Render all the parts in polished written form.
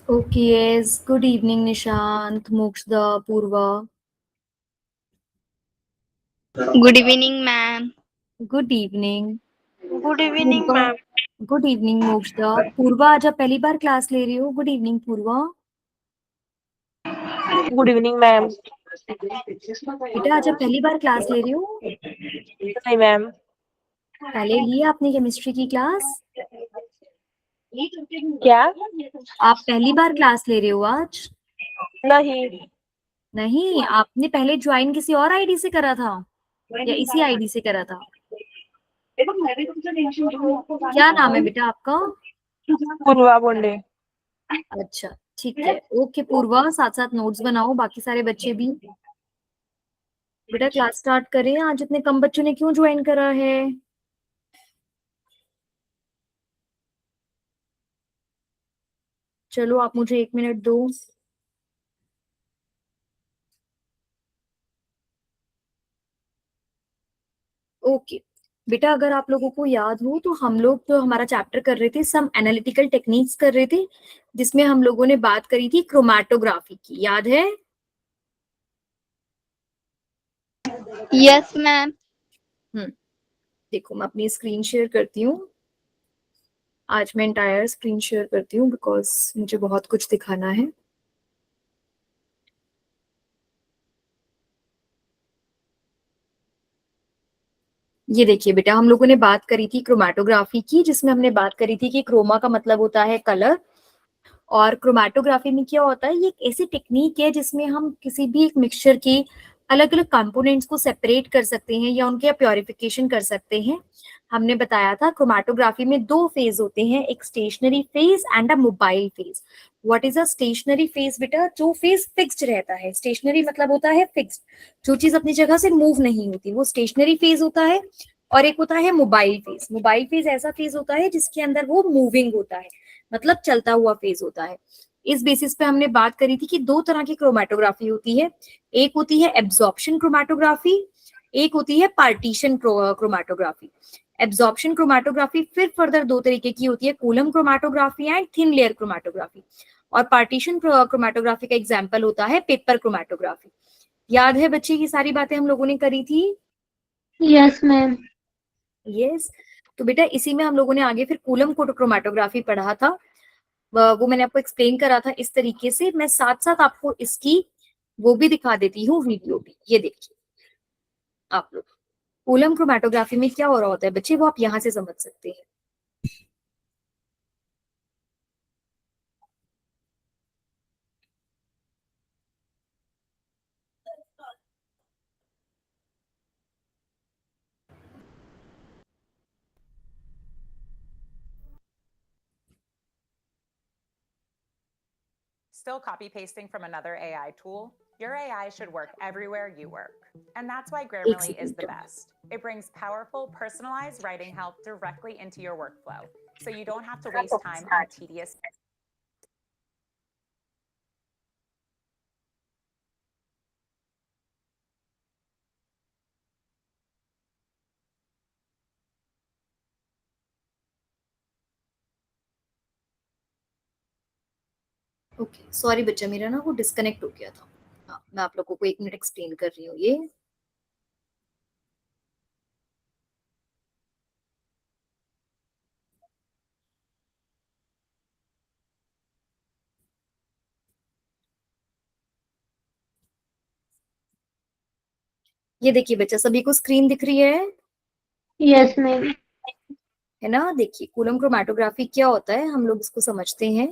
Okay, yes. Good evening, Nishant, Mokshda, Purva. Good evening, ma'am. Good evening. Good evening Purva. Ma'am. Good evening, Mokshda. Purva, आज आप पहली बार class ले रही हो? Good evening, Purva. Good evening ma'am. बेटा, आज आप पहली बार क्लास ले रही हो? नहीं मैम। पहले ली आपने केमिस्ट्री की क्लास? क्या? आप पहली बार क्लास ले रहे हो आज? नहीं। नहीं, आपने पहले ज्वाइन किसी और आईडी से करा था या इसी आईडी से करा था? क्या नाम है बेटा आपका? पूर्वा बोंडे। अच्छा, ठीक है। ओके पूर्वा, साथ साथ नोट्स बनाओ, बाकी सारे बच्चे भी। बेटा क्लास स्टार्ट करें। आज इतने कम बच्चों ने क्यों ज्वाइन करा है? चलो आप मुझे 1 मिनट दो। ओके बेटा, अगर आप लोगों को याद हो तो हम लोग तो हमारा चैप्टर कर रहे थे, सम एनालिटिकल टेक्निक्स कर रहे थे, जिसमें हम लोगों ने बात करी थी क्रोमैटोग्राफी की। याद है? Yes, ma'am. हम्म देखो मैं अपनी स्क्रीन शेयर करती हूँ। आज मैं एंटायर स्क्रीन शेयर करती हूँ बिकॉज मुझे बहुत कुछ दिखाना है। ये देखिए बेटा, हम लोगों ने बात करी थी क्रोमैटोग्राफी की, जिसमें हमने बात करी थी कि क्रोमा का मतलब होता है कलर, और क्रोमैटोग्राफी में क्या होता है, ये एक ऐसी टेक्निक है जिसमें हम किसी भी एक मिक्सचर के अलग अलग कंपोनेंट्स को सेपरेट कर सकते हैं या उनके प्योरिफिकेशन कर सकते हैं। हमने बताया था क्रोमैटोग्राफी में दो फेज होते हैं, एक stationery phase and a mobile phase. What is a stationary phase बेटा? जो फेज फिक्स्ड रहता है। स्टेशनरी मतलब होता है फिक्स्ड, जो चीज अपनी जगह से मूव नहीं होती, वो स्टेशनरी फेज होता है। और एक होता है मोबाइल फेज। मोबाइल फेज ऐसा फेज होता है जिसके अंदर वो मूविंग होता है, मतलब चलता हुआ फेज होता है। इस बेसिस पे हमने बात करी थी कि दो तरह की क्रोमैटोग्राफी होती है। एक होती है एब्जॉर्प्शन क्रोमैटोग्राफी, एक होती है पार्टीशन क्रोमैटोग्राफी। एब्जॉर्प्शन क्रोमैटोग्राफी फिर फर्दर दो तरीके की होती है, coulomb chromatography and thin layer chromatography. और पार्टीशन क्रोमैटोग्राफी का एग्जांपल होता है पेपर क्रोमैटोग्राफी। याद है बच्चे, की सारी बातें हम लोगों ने करी थी? Yes, ma'am. यस। तो बेटा इसी में हम लोगों ने आगे फिर कूलम क्रोमैटोग्राफी पढ़ा था। वो मैंने आपको एक्सप्लेन करा था इस तरीके से। मैं साथ साथ आपको इसकी वो भी दिखा देती हूँ, वीडियो भी। ये देखिए आप लोग, कूलम क्रोमैटोग्राफी में क्या हो रहा होता है बच्चे, वो आप यहाँ से समझ सकते हैं। Still copy pasting from another AI tool? Your AI should work everywhere you work. And that's why एक Grammarly is the second. best. It brings powerful, personalized writing help directly into your workflow, so you don't have to waste time on tedious. Okay sorry बच्चा, मेरा ना वो disconnect हो गया था। हाँ, मैं आप लोगों को 1 मिनट एक्सप्लेन कर रही हूँ। ये देखिए बच्चा, सभी को स्क्रीन दिख रही है? Yes, ma'am. है ना? देखिए कूलम क्रोमैटोग्राफी क्या होता है, हम लोग इसको समझते हैं।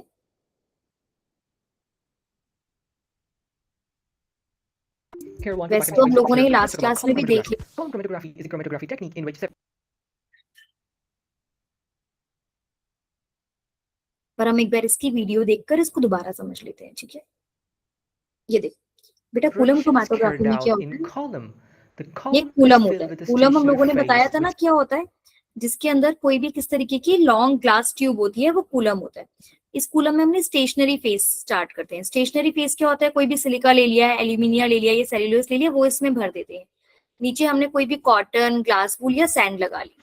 वैसे तो हम लोगों ने लास्ट क्लास में भी देख लिया, Column chromatography is a chromatography technique in which पर हम एक बार इसकी वीडियो देखकर इसको दोबारा समझ लेते हैं, ठीक है? ये देखो बेटा, coulomb separation is chromatography carried में क्या out होता in है? column. The ये column is कूलम होता filled है। with a कूलम हम stationary लोगों ने बताया phase था ना which क्या होता है, जिसके अंदर कोई भी किस तरीके की लॉन्ग ग्लास ट्यूब होती है, वो कूलम होता है। इस कूलम में हमने स्टेशनरी फेज स्टार्ट करते हैं। स्टेशनरी फेज क्या होता है? कोई भी सिलिका ले लिया है, एल्यूमिनिया ले लिया, या सेल्यूलोज ले लिया, वो इसमें भर देते हैं। नीचे हमने कोई भी कॉटन, ग्लास वूल या सैंड लगा ली।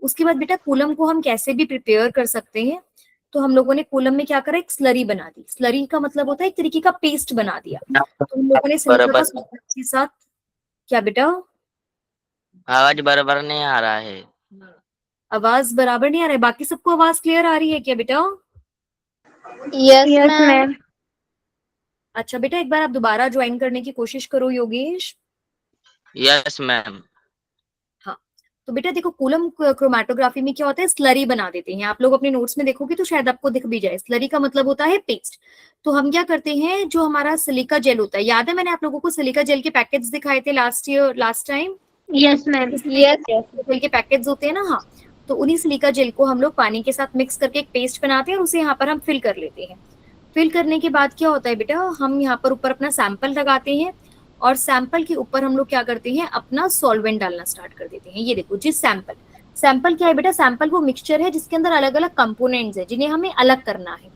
उसके बाद बेटा कूलम को हम कैसे भी प्रिपेयर कर सकते हैं। तो हम लोगों ने कूलम में क्या करा, एक स्लरी बना दी। स्लरी का मतलब होता है एक तरीके का पेस्ट बना दिया। तो हम लोगों ने सिलिका का सॉल्वेंट के साथ, क्या बेटा आवाज बराबर नहीं आ रहा है। आवाज बराबर नहीं आ रहा है? बाकी सबको आवाज क्लियर आ रही है क्या बेटा? Yes, ma'am. अच्छा बेटा, एक बार आप दोबारा ज्वाइन करने की कोशिश करो योगेश। Yes ma'am. हाँ, तो बेटा देखो, कूलम क्रोमैटोग्राफी में क्या होता है, स्लरी बना देते हैं। आप लोग अपने नोट्स में देखोगे तो शायद आपको दिख भी जाए। स्लरी का मतलब होता है पेस्ट। तो हम क्या करते हैं, जो हमारा सिलिका जेल होता है, याद है मैंने आप लोगों को सिलिका जेल के पैकेट्स दिखाए थे last time? Yes, ma'am. Yes. Gel के पैकेट्स होते हैं ना, हाँ। तो उन्हीं सिलिका जेल को हम लोग पानी के साथ मिक्स करके एक पेस्ट बनाते हैं और उसे यहाँ पर हम फिल कर लेते हैं। फिल करने के बाद क्या होता है बेटा, हम यहाँ पर ऊपर अपना सैंपल लगाते हैं और सैंपल के ऊपर हम लोग क्या करते हैं, अपना सॉल्वेंट डालना स्टार्ट कर देते हैं। ये देखो, जिस सैंपल क्या है बेटा, सैंपल वो मिक्सचर है जिसके अंदर अलग अलग कंपोनेंट्स है जिन्हें हमें अलग करना है।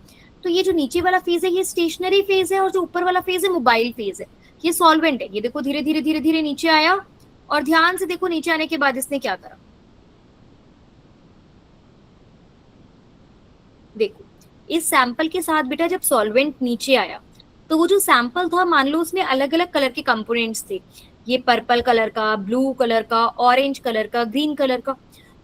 तो ये जो नीचे वाला फेज है ये स्टेशनरी फेज है और जो ऊपर वाला फेज है मोबाइल फेज है। ये सॉल्वेंट है। ये देखो धीरे धीरे धीरे धीरे नीचे आया और ध्यान से देखो नीचे आने के बाद इसने क्या करा, देखो इस सैंपल के साथ बेटा जब सॉल्वेंट नीचे आया तो वो जो सैंपल था, मान लो उसमें अलग अलग कलर के कंपोनेंट्स थे। ये पर्पल कलर का, ब्लू कलर का, ऑरेंज कलर का, ग्रीन कलर का।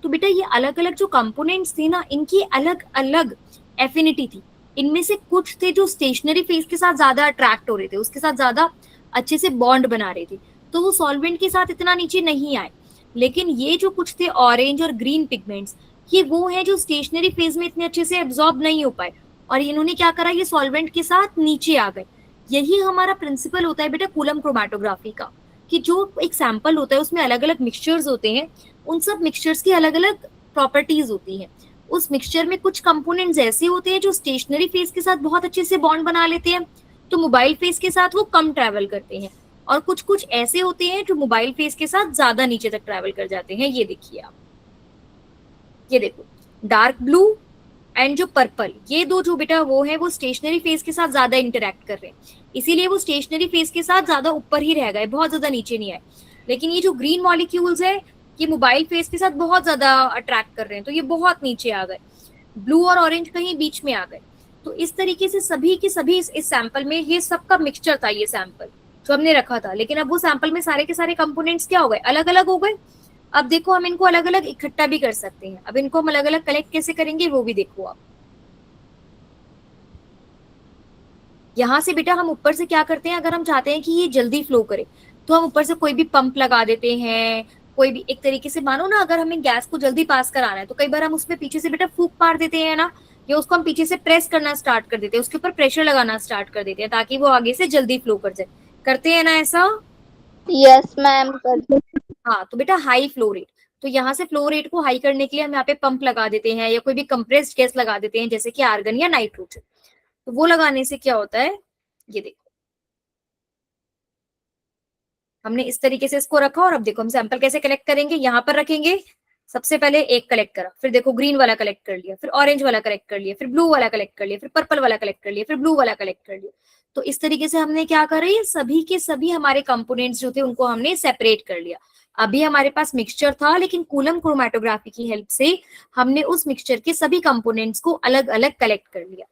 तो बेटा ये अलग अलग जो कंपोनेंट्स थे ना, इनकी अलग अलग एफिनिटी थी। इनमें से कुछ थे जो स्टेशनरी फेज के साथ ज्यादा अट्रैक्ट हो रहे थे, उसके साथ ज्यादा अच्छे से बॉन्ड बना रहे थे, तो वो सॉल्वेंट के साथ इतना नीचे नहीं आए। लेकिन ये जो कुछ थे ऑरेंज और ग्रीन पिगमेंट्स, ये वो है जो स्टेशनरी फेज में इतने अच्छे से एब्जॉर्ब नहीं हो पाए और इन्होंने क्या करा, ये सॉल्वेंट के साथ नीचे आ गए। यही हमारा प्रिंसिपल होता है बेटा कूलम क्रोमैटोग्राफी का, कि जो एक सैंपल होता है उसमें अलग अलग मिक्सचर्स होते हैं, उन सब मिक्सचर्स की अलग अलग प्रॉपर्टीज होती हैं। उस मिक्सचर में कुछ कंपोनेंट्स ऐसे होते हैं जो स्टेशनरी फेज के साथ बहुत अच्छे से बॉन्ड बना लेते हैं, तो मोबाइल फेज के साथ वो कम ट्रैवल करते हैं, और कुछ कुछ ऐसे होते हैं जो मोबाइल फेज के साथ ज्यादा नीचे तक ट्रैवल कर जाते हैं। ये देखिए आप, ये देखो डार्क ब्लू एंड जो पर्पल, ये दो जो बेटा वो है, वो स्टेशनरी फेज के साथ ज्यादा इंटरेक्ट कर रहे हैं, इसीलिए वो स्टेशनरी फेज के साथ ज्यादा ऊपर ही रह गए, बहुत ज्यादा नीचे नहीं आए। लेकिन ये जो ग्रीन मॉलिक्यूल्स है, ये मोबाइल फेज के साथ बहुत ज्यादा अट्रैक्ट कर रहे हैं, तो ये बहुत नीचे आ गए। ब्लू और ऑरेंज कहीं बीच में आ गए। तो इस तरीके से सभी के सभी इस सैंपल में ये सबका मिक्सचर था, ये सैंपल जो हमने रखा था। लेकिन अब वो सैंपल में सारे के सारे कंपोनेंट्स क्या हो गए, अलग अलग हो गए। अब देखो हम इनको अलग अलग इकट्ठा भी कर सकते हैं। अब इनको हम अलग अलग कलेक्ट कैसे करेंगे वो भी देखो आप। यहाँ से बेटा हम ऊपर से क्या करते हैं, अगर हम चाहते हैं कि ये जल्दी फ्लो करे तो हम ऊपर से कोई भी पंप लगा देते हैं। कोई भी एक तरीके से, मानो ना अगर हमें गैस को जल्दी पास कराना है तो कई बार हम उसमें पीछे से बेटा फूंक मार देते हैं ना, या उसको हम पीछे से प्रेस करना स्टार्ट कर देते हैं, उसके ऊपर प्रेशर लगाना स्टार्ट कर देते हैं ताकि वो आगे से जल्दी फ्लो कर जाए। करते हैं ना ऐसा? Yes, ma'am. हाँ, तो बेटा हाई फ्लो रेट, तो यहाँ से फ्लो रेट को हाई करने के लिए हम यहाँ पे पंप लगा देते हैं या कोई भी कंप्रेस्ड गैस लगा देते हैं, जैसे कि आर्गन या नाइट्रोजन। तो वो लगाने से क्या होता है, ये देखो हमने इस तरीके से इसको रखा। और अब देखो हम सैंपल कैसे कलेक्ट करेंगे, यहाँ पर रखेंगे। सबसे पहले एक कलेक्ट करा, फिर देखो ग्रीन वाला कलेक्ट कर लिया, फिर ऑरेंज वाला कलेक्ट कर लिया, फिर ब्लू वाला कलेक्ट कर लिया, फिर पर्पल वाला कलेक्ट कर लिया, फिर ब्लू वाला कलेक्ट कर लिया। तो इस तरीके से हमने क्या करा, ये सभी के सभी हमारे कंपोनेंट्स जो थे उनको हमने सेपरेट कर लिया। अभी हमारे पास मिक्सचर था, लेकिन कूलम क्रोमैटोग्राफी की हेल्प से हमने उस मिक्सचर के सभी कंपोनेंट्स को अलग अलग कलेक्ट कर लिया।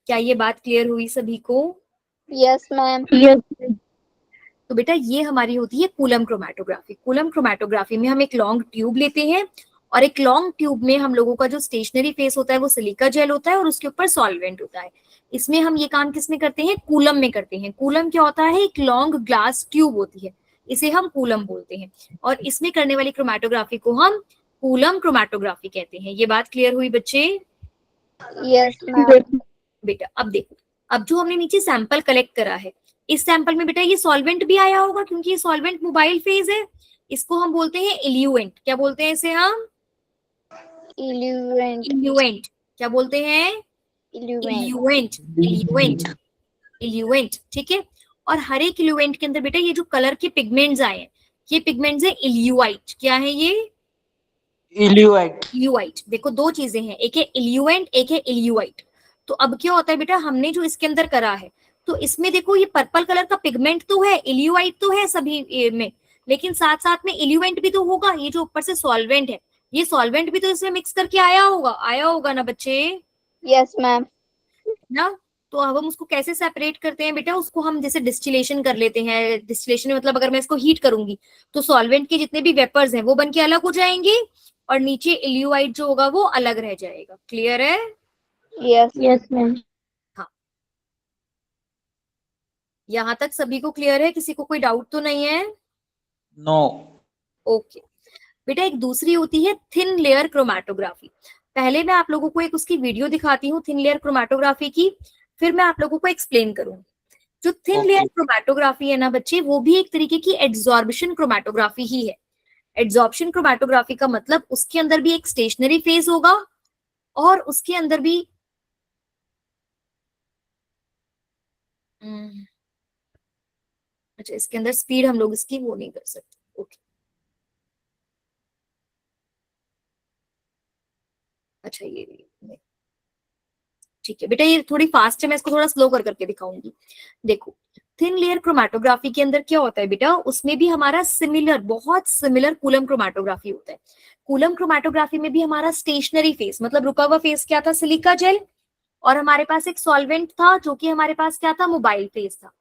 क्या ये बात क्लियर हुई सभी को? Yes, ma'am. Yes. तो बेटा ये हमारी होती है कूलम क्रोमैटोग्राफी। कूलम क्रोमैटोग्राफी में हम एक लॉन्ग ट्यूब लेते हैं और एक लॉन्ग ट्यूब में हम लोगों का जो स्टेशनरी फेस होता है वो सिलिका जेल होता है और उसके ऊपर सॉल्वेंट होता है। इसमें हम ये काम किस में करते हैं, कूलम में करते हैं। कूलम क्या होता है, एक लॉन्ग ग्लास ट्यूब होती है, इसे हम कूलम बोलते हैं, और इसमें करने वाली क्रोमैटोग्राफी को हम कूलम क्रोमैटोग्राफी कहते हैं। ये बात क्लियर हुई बच्चे? Yes, ma'am. बेटा अब देखो, अब जो हमने नीचे सैंपल कलेक्ट करा है, इस सैंपल में बेटा ये सॉल्वेंट भी आया होगा, क्योंकि ये सॉल्वेंट मोबाइल फेज है। इसको हम बोलते हैं इल्यूएंट। क्या बोलते हैं इसे हम? Eluent. इल्यूएंट। क्या बोलते हैं? Eluent. इल्यूएंट। इल्यूएंट। इल्यूएंट, ठीक है। और हर एक इल्यूएंट के अंदर बेटा ये जो कलर के पिगमेंट्स आए हैं, ये पिगमेंट्स है इल्यूआइट। क्या है ये? इल्यूआइट। इल्यूआइट। देखो दो चीजें हैं, एक है इल्यूएंट, एक है इल्यूआइट। तो अब क्या होता है बेटा, हमने जो इसके अंदर करा है, तो इसमें देखो ये पर्पल कलर का पिगमेंट तो है, इल्यूआइट तो है सभी में, लेकिन साथ साथ में इल्यूएंट भी तो होगा। ये जो ऊपर से सॉल्वेंट है, ये सॉल्वेंट भी तो इसमें मिक्स करके आया होगा ना बच्चे? Yes, ma'am. ना। तो अब हम उसको कैसे सेपरेट करते हैं बेटा, उसको हम जैसे डिस्टिलेशन कर लेते हैं। डिस्टिलेशन मतलब अगर मैं इसको हीट करूंगी तो सॉल्वेंट के जितने भी वेपर्स हैं वो बन के अलग हो जाएंगे और नीचे इल्यूआइड जो होगा वो अलग रह जाएगा। क्लियर है? Yes. Yes, ma'am. हाँ, यहां तक सभी को क्लियर है? किसी को कोई डाउट तो नहीं है? No. ओके बेटा, एक दूसरी होती है थिन लेयर क्रोमैटोग्राफी। पहले मैं आप लोगों को एक उसकी वीडियो दिखाती हूँ थिन लेयर क्रोमैटोग्राफी की, फिर मैं आप लोगों को एक्सप्लेन करूंगी। जो थिन लेयर Okay. क्रोमैटोग्राफी है ना बच्चे, वो भी एक तरीके की एड्सॉर्प्शन क्रोमैटोग्राफी ही है। एड्सॉर्प्शन क्रोमैटोग्राफी का मतलब उसके अंदर भी एक स्टेशनरी फेज होगा और उसके अंदर भी अच्छा, इसके अंदर स्पीड हम लोग इसकी वो नहीं कर सकते। ओके, अच्छा ये ठीक है बेटा, ये थोड़ी फास्ट है, मैं इसको थोड़ा स्लो कर करके दिखाऊंगी। देखो, थिन लेयर क्रोमैटोग्राफी के अंदर क्या होता है बेटा, उसमें भी हमारा सिमिलर, बहुत सिमिलर कूलम क्रोमैटोग्राफी होता है। कूलम क्रोमैटोग्राफी में भी हमारा स्टेशनरी फेस मतलब रुका हुआ फेस क्या था, सिलिका जेल, और हमारे पास एक सॉल्वेंट था जो कि हमारे पास क्या था, मोबाइल फेस था।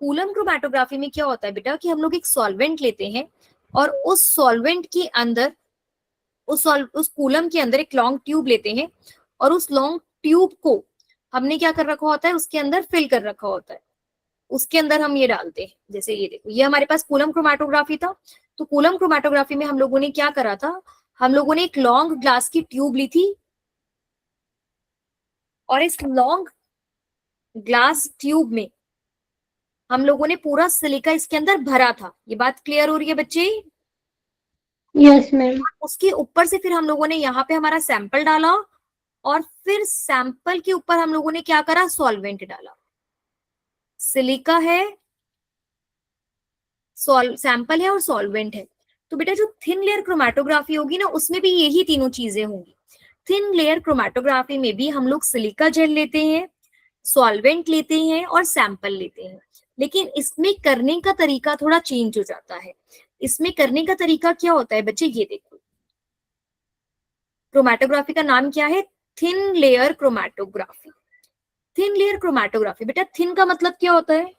कूलम क्रोमैटोग्राफी में क्या होता है बेटा कि हम लोग एक सॉल्वेंट लेते हैं और उस सॉल्वेंट के अंदर उस कूलम के अंदर एक लॉन्ग ट्यूब लेते हैं और उस लॉन्ग ट्यूब को हमने क्या कर रखा होता है, उसके अंदर फिल कर रखा होता है। उसके अंदर हम ये डालते हैं, जैसे ये देखो, ये हमारे पास कूलम क्रोमैटोग्राफी था। तो कूलम क्रोमैटोग्राफी में हम लोगों ने क्या करा था, हम लोगों ने एक लॉन्ग ग्लास की ट्यूब ली थी और इस लॉन्ग ग्लास ट्यूब में हम लोगों ने पूरा सिलिका इसके अंदर भरा था। ये बात क्लियर हो रही है बच्चे? Yes, ma'am. उसके ऊपर से फिर हम लोगों ने यहाँ पे हमारा सैंपल डाला और फिर सैंपल के ऊपर हम लोगों ने क्या करा, सॉल्वेंट डाला। सिलिका है, सैंपल है और सॉल्वेंट है। तो बेटा जो थिन लेयर क्रोमैटोग्राफी होगी ना, उसमें भी यही तीनों चीजें होंगी। थिन लेयर क्रोमैटोग्राफी में भी हम लोग सिलिका जेल लेते हैं, सॉल्वेंट लेते हैं और सैंपल लेते हैं। लेकिन इसमें करने का तरीका थोड़ा चेंज हो जाता है। इसमें करने का तरीका क्या होता है बच्चे, ये देखो, क्रोमैटोग्राफी का नाम क्या है, thin layer chromatography. Thin layer chromatography, बेटा थिन का मतलब क्या होता है,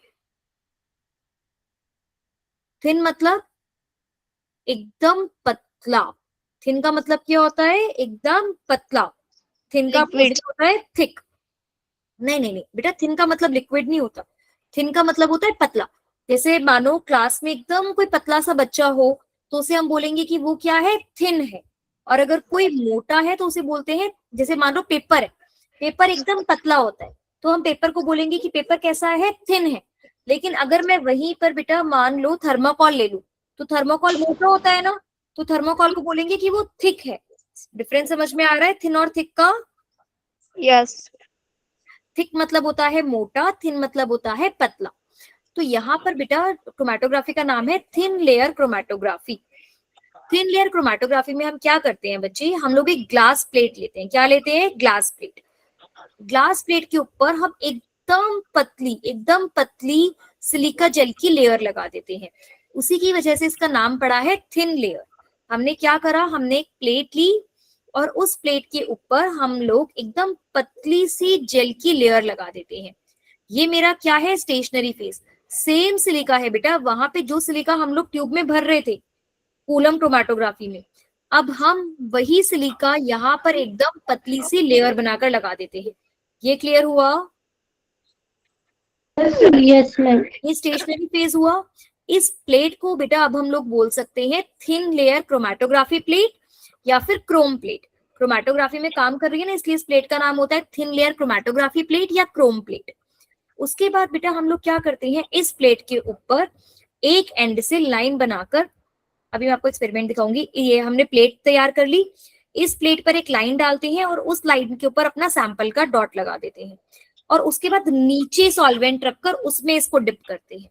थिन मतलब एकदम पतला। थिन का मतलब क्या होता है, एकदम पतला। थिन का Liquid. अपोजिट होता है थिक। नहीं नहीं नहीं बेटा, थिन का मतलब लिक्विड नहीं होता, थिन का मतलब होता है पतला। जैसे मानो क्लास में एकदम कोई पतला सा बच्चा हो तो उसे हम बोलेंगे कि वो क्या है, थिन है। और अगर कोई मोटा है तो उसे बोलते हैं, जैसे मान लो पेपर है, पेपर एकदम पतला होता है तो हम पेपर को बोलेंगे कि पेपर कैसा है, थिन है। लेकिन अगर मैं वहीं पर बेटा मान लो थर्माकोल ले लूं तो थर्माकोल मोटा होता है ना, तो थर्माकोल को बोलेंगे कि वो थिक है। डिफरेंस समझ में आ रहा है थिन और थिक का? Yes. थिक मतलब होता है मोटा, थिन मतलब होता है पतला। तो यहाँ पर बेटा क्रोमैटोग्राफी का नाम है thin layer chromatography. Thin layer chromatography में हम क्या करते हैं बच्चे, हम लोग एक ग्लास प्लेट लेते हैं। क्या लेते हैं, ग्लास प्लेट। ग्लास प्लेट के ऊपर हम एकदम पतली सिलिका जेल की लेयर लगा देते हैं। उसी की वजह से इसका नाम पड़ा है थिन लेयर। हमने क्या करा, हमने एक प्लेट ली और उस प्लेट के ऊपर हम लोग एकदम पतली सी जेल की लेयर लगा देते हैं। ये मेरा क्या है, स्टेशनरी फेस। सेम सिलिका है बेटा, वहां पे जो सिलिका हम लोग ट्यूब में भर रहे थे कूलम क्रोमैटोग्राफी में, अब हम वही सिलिका यहाँ पर एकदम पतली सी लेयर बनाकर लगा देते हैं। ये क्लियर हुआ? Yes, ma'am. ये स्टेशनरी फेज हुआ। इस प्लेट को बेटा अब हम लोग बोल सकते हैं थिन लेयर क्रोमैटोग्राफी प्लेट या फिर क्रोम प्लेट। क्रोमैटोग्राफी में काम कर रही है ना, इसलिए इस प्लेट का नाम होता है थिन लेयर क्रोमैटोग्राफी प्लेट या क्रोम प्लेट। उसके बाद बेटा हम लोग क्या करते हैं, इस प्लेट के ऊपर एक एंड से लाइन बनाकर, अभी मैं आपको एक्सपेरिमेंट दिखाऊंगी। ये हमने प्लेट तैयार कर ली, इस प्लेट पर एक लाइन डालते हैं और उस लाइन के ऊपर अपना सैंपल का डॉट लगा देते हैं और उसके बाद नीचे सॉल्वेंट रखकर उसमें इसको डिप करते हैं।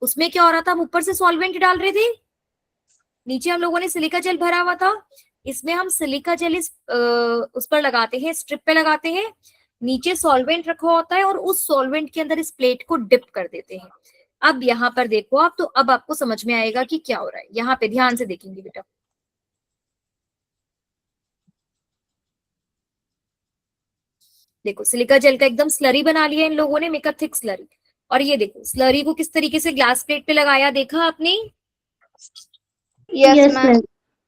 उसमें क्या हो रहा था, हम ऊपर से सॉल्वेंट डाल रहे थे, नीचे हम लोगों ने सिलिका जेल भरा हुआ था, इसमें हम सिलिका जेल उस पर लगाते हैं, स्ट्रिप पे लगाते हैं, नीचे सॉल्वेंट रखा होता है और उस सॉल्वेंट के अंदर इस प्लेट को डिप कर देते हैं। अब यहाँ पर देखो आप, तो अब आपको समझ में आएगा कि क्या हो रहा है। यहाँ पे ध्यान से देखेंगे बेटा, देखो सिलिका जेल का एकदम स्लरी बना लिया इन लोगों ने, मेक अ थिक स्लरी। और ये देखो स्लरी को किस तरीके से ग्लास प्लेट पे लगाया, देखा आपने? Yes, ma'am.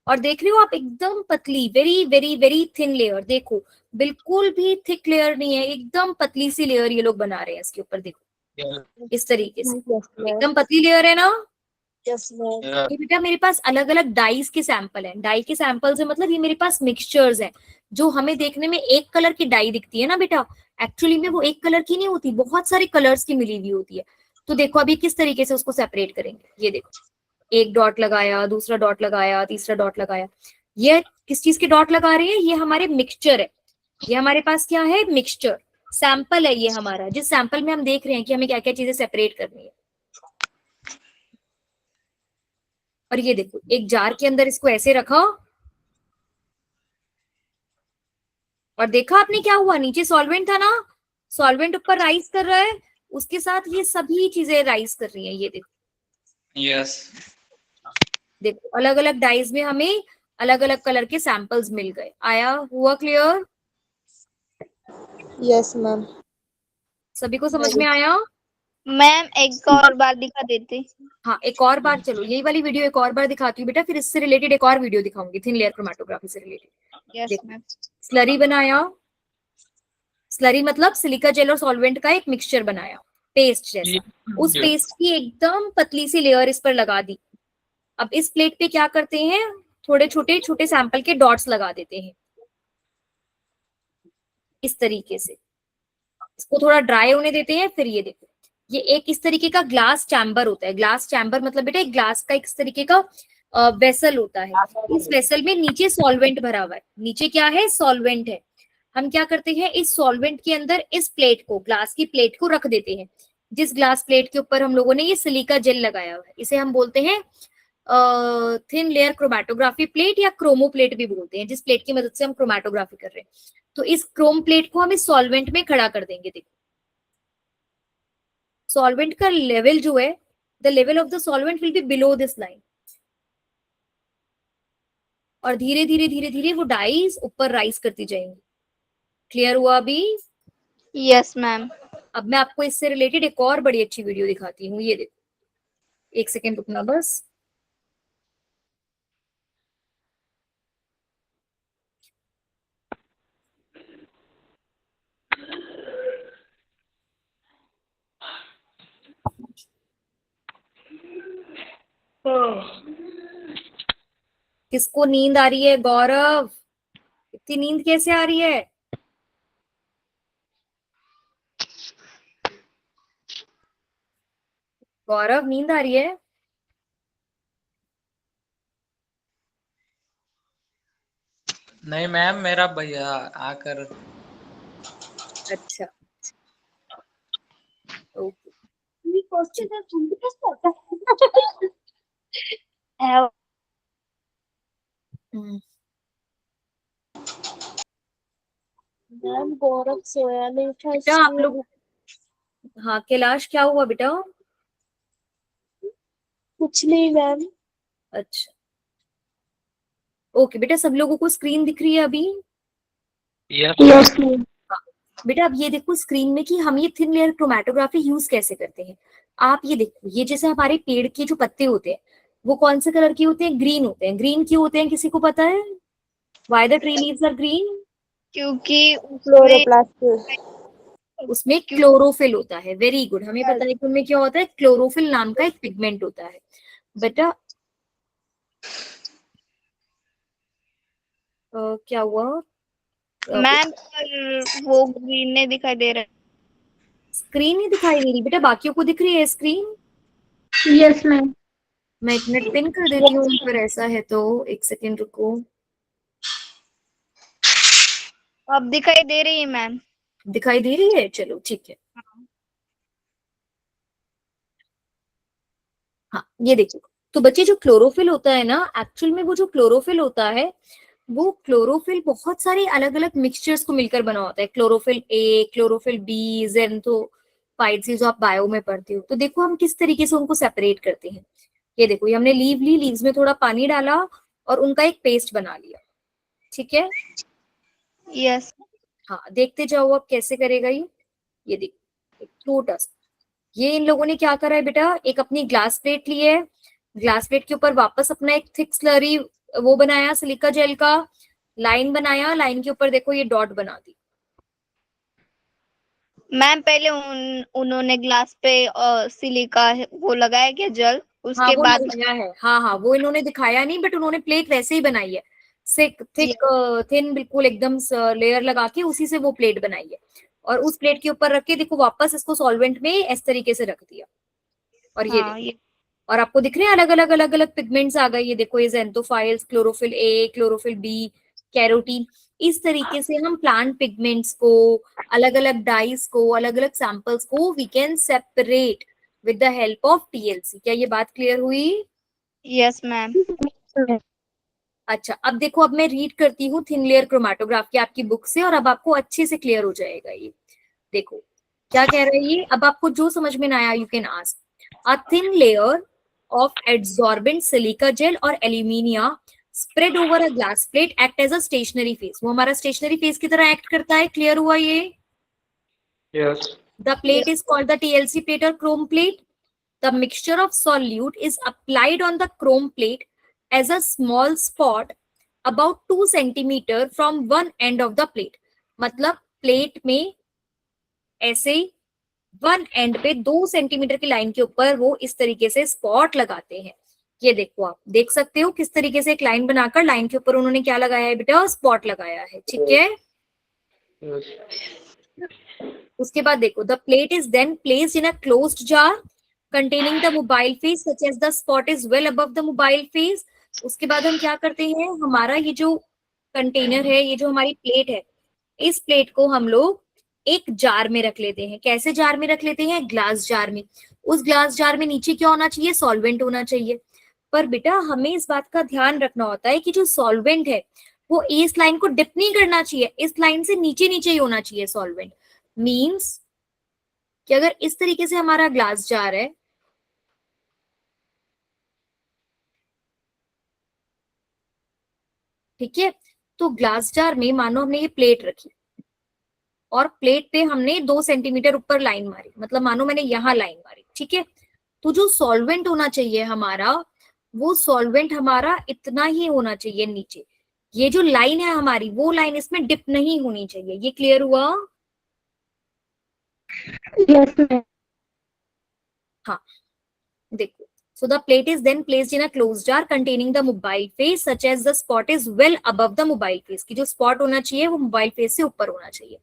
और देख रहे हो आप एकदम पतली, very very very thin layer, देखो बिल्कुल भी थिक लेयर नहीं है, एकदम पतली सी लेयर ये लोग बना रहे हैं इसके ऊपर, देखो इस तरीके से एकदम पतली लेयर है ना। Yes, ma'am. ये बेटा मेरे पास अलग अलग डाइस के सैंपल हैं, डाई के सैंपल से मतलब ये मेरे पास मिक्सचर्स हैं। जो हमें देखने में एक कलर की डाई दिखती है ना बेटा, एक्चुअली में वो एक कलर की नहीं होती, बहुत सारे कलर्स की मिली हुई होती है। तो देखो अभी किस तरीके से उसको सेपरेट करेंगे, ये देखो एक डॉट लगाया, दूसरा डॉट लगाया, तीसरा डॉट लगाया। ये किस चीज के डॉट लगा रहे हैं, ये हमारे मिक्सचर है। ये हमारे पास क्या है, मिक्सचर सैंपल है ये हमारा, जिस सैंपल में हम देख रहे हैं कि हमें क्या क्या चीजें सेपरेट करनी है। और ये देखो एक जार के अंदर इसको ऐसे रखा, और देखा आपने क्या हुआ, नीचे सॉल्वेंट था ना, सॉल्वेंट ऊपर राइज कर रहा है, उसके साथ ये सभी चीजें राइज कर रही हैं। ये देखो Yes. देखो अलग अलग डाइज में हमें अलग अलग कलर के सैंपल्स मिल गए। आया, हुआ क्लियर? Yes, ma'am. सभी को समझ में आया? मैम एक और बार दिखा देते। हाँ एक और बार, चलो यही वाली वीडियो एक और बार दिखाती हूँ बेटा, फिर इससे रिलेटेड एक और वीडियो दिखाऊंगी थिन लेयर क्रोमैटोग्राफी से रिलेटेड। यस देखो मैम। स्लरी बनाया, स्लरी मतलब सिलिका जेल और सॉल्वेंट का एक मिक्सचर बनाया, पेस्ट जैसा। उस पेस्ट की एकदम पतली सी लेयर इस पर लगा दी। अब इस प्लेट पे क्या करते हैं, थोड़े छोटे छोटे सैंपल के डॉट्स लगा देते हैं इस तरीके से। इसको थोड़ा ड्राई होने देते हैं। फिर ये देखो ये एक इस तरीके का ग्लास चैम्बर होता है। ग्लास चैम्बर मतलब बेटा एक ग्लास का इस तरीके का वेसल होता है। इस वेसल में नीचे सॉल्वेंट भरा हुआ है, नीचे क्या है, सॉल्वेंट है। हम क्या करते हैं, इस सॉल्वेंट के अंदर इस प्लेट को, ग्लास की प्लेट को रख देते हैं। जिस ग्लास प्लेट के ऊपर हम लोगों ने ये सिलिका जेल लगाया हुआ है, इसे हम बोलते हैं थिन लेयर क्रोमैटोग्राफी प्लेट, या क्रोमो प्लेट भी बोलते हैं, जिस प्लेट की मदद से हम क्रोमैटोग्राफी कर रहे हैं। तो इस क्रोम प्लेट को हम इस सॉल्वेंट में खड़ा कर देंगे। देखो सॉल्वेंट का लेवल जो है, the level of the solvent will be below this line. और धीरे धीरे धीरे धीरे वो डाइज ऊपर राइज करती जाएंगी। क्लियर हुआ अभी? Yes ma'am. अब मैं आपको इससे रिलेटेड एक और बड़ी अच्छी वीडियो दिखाती हूँ। ये देखो, एक सेकेंड रुकना बस। किसको नींद आ रही है? गौरव, इतनी नींद कैसे आ रही है? गौरव नींद आ रही है? नहीं मैम, मेरा भैया आकर अच्छा ओके। मैम गौरव सोया नहीं था बेटा आप लोग, हाँ कैलाश क्या हुआ बेटा? कुछ नहीं मैम। अच्छा ओके बेटा, सब लोगों को स्क्रीन दिख रही है अभी? Yes ma'am. बेटा अब ये देखो स्क्रीन में कि हम ये थिन लेयर क्रोमैटोग्राफी यूज कैसे करते हैं। आप ये देखो, ये जैसे हमारे पेड़ के जो पत्ते होते हैं वो कौन से कलर के होते हैं? ग्रीन होते हैं। ग्रीन क्यों होते हैं, किसी को पता है? Why the tree leaves are green? क्योंकि क्लोरोप्लास्ट उसमें क्लोरोफिल होता है। वेरी गुड, हमें पता है कि उनमें क्या होता है, क्लोरोफिल नाम का एक पिगमेंट होता है। बेटा क्या हुआ? मैम पर वो ग्रीन नहीं दिखाई दे रहा। स्क्रीन ही दिखाई दे रही बेटा, बाकियों को दिख रही है स्क्रीन? Yes ma'am. मैं एक मिनट पिन कर देती हूँ अगर ऐसा है तो, एक सेकेंड रुको। अब दिखाई दे रही है मैम। दिखाई दे रही है, चलो ठीक है। हाँ ये देखो, तो बच्चे जो क्लोरोफिल होता है ना, एक्चुअल में वो जो क्लोरोफिल होता है, वो क्लोरोफिल बहुत सारे अलग अलग मिक्सचर्स को मिलकर बना होता है। क्लोरोफिल ए, क्लोरोफिल बी, जेंथोफाइट्स, जो आप बायो में पढ़ते हो। तो देखो हम किस तरीके से उनको सेपरेट करते हैं। ये देखो, ये हमने लीव ली, लीव्स में थोड़ा पानी डाला और उनका एक पेस्ट बना लिया। ठीक है? यस। हाँ देखते जाओ अब कैसे करेगा ये देखो छोटा सा। ये इन लोगों ने क्या करा है बेटा, एक अपनी ग्लास प्लेट ली है, ग्लास प्लेट के ऊपर वापस अपना एक थिक स्लरी वो बनाया सिलिका जेल का, लाइन बनाया, लाइन के ऊपर देखो ये डॉट बना दी। मैम पहले उन्होंने ग्लास पे सिलिका वो लगाया क्या जल, हाँ उसके वो बाद लगाया है, हाँ हाँ वो इन्होंने दिखाया नहीं, बट उन्होंने प्लेट वैसे ही बनाई है, थिक थिन बिल्कुल एकदम लेयर लगा के उसी से वो प्लेट बनाई है, और उस प्लेट के ऊपर रख के देखो वापस इसको सॉल्वेंट में इस तरीके से रख दिया। और ये हाँ, देखो, और आपको दिख रहे हैं अलग अलग पिगमेंट्स आ गए, ये देखो ये ज़ेंथोफाइल्स, chlorophyll A, chlorophyll B, carotene. इस तरीके से हम प्लांट पिगमेंट्स को, अलग अलग डाइस को, अलग अलग सैंपल्स को we can separate with the help of TLC. क्या ये बात क्लियर हुई? Yes ma'am. अच्छा अब देखो, अब मैं रीड करती हूँ थिन लेयर क्रोमेटोग्राफी आपकी बुक से, और अब आपको अच्छे से क्लियर हो जाएगा ये। देखो क्या कह रहा है ये, अब आपको जो समझ में ना आया you can ask. A thin layer of adsorbent silica gel or alumina spread over a glass plate act as a stationary phase। वो हमारा stationary phase की तरह act करता है, clear हुआ ये? Yes. The plate is called the TLC plate or chrome plate. The mixture of solute is applied on the chrome plate as a small spot about 2 centimeter from one end of the plate। मतलब plate में ऐसे 1 and पे 2 centimetre की line के ऊपर वो इस तरीके से स्पॉट लगाते हैं। ये देखो आप देख सकते हो किस तरीके से एक लाइन बनाकर लाइन के ऊपर उन्होंने क्या लगाया है बेटा, स्पॉट लगाया है, ठीक है। उसके बाद देखो the plate is then placed in a closed jar containing the mobile phase such as the spot is well above the mobile phase. उसके बाद हम क्या करते हैं, हमारा ये जो कंटेनर है, ये जो हमारी प्लेट है, इस प्लेट को हम लोग एक जार में रख लेते हैं। कैसे जार में रख लेते हैं? ग्लास जार में। उस ग्लास जार में नीचे क्या होना चाहिए? सॉल्वेंट होना चाहिए। पर बेटा हमें इस बात का ध्यान रखना होता है कि जो सॉल्वेंट है वो इस लाइन को डिप नहीं करना चाहिए, इस लाइन से नीचे नीचे ही होना चाहिए सॉल्वेंट। मींस कि अगर इस तरीके से हमारा ग्लास जार है, ठीक है, तो ग्लास जार में मानो हमने ये प्लेट रखी और प्लेट पे हमने 2 सेंटीमीटर ऊपर लाइन मारी, मतलब मानो मैंने यहां लाइन मारी, ठीक है, तो जो सॉल्वेंट होना चाहिए हमारा, वो सॉल्वेंट हमारा इतना ही होना चाहिए नीचे। ये जो लाइन है हमारी, वो लाइन इसमें डिप नहीं होनी चाहिए। ये क्लियर हुआ? यस। हाँ देखो, so the plate is then placed in a closed jar containing the mobile face such as the spot is well above the mobile face। की जो स्पॉट होना चाहिए वो मोबाइल फेस से ऊपर होना चाहिए।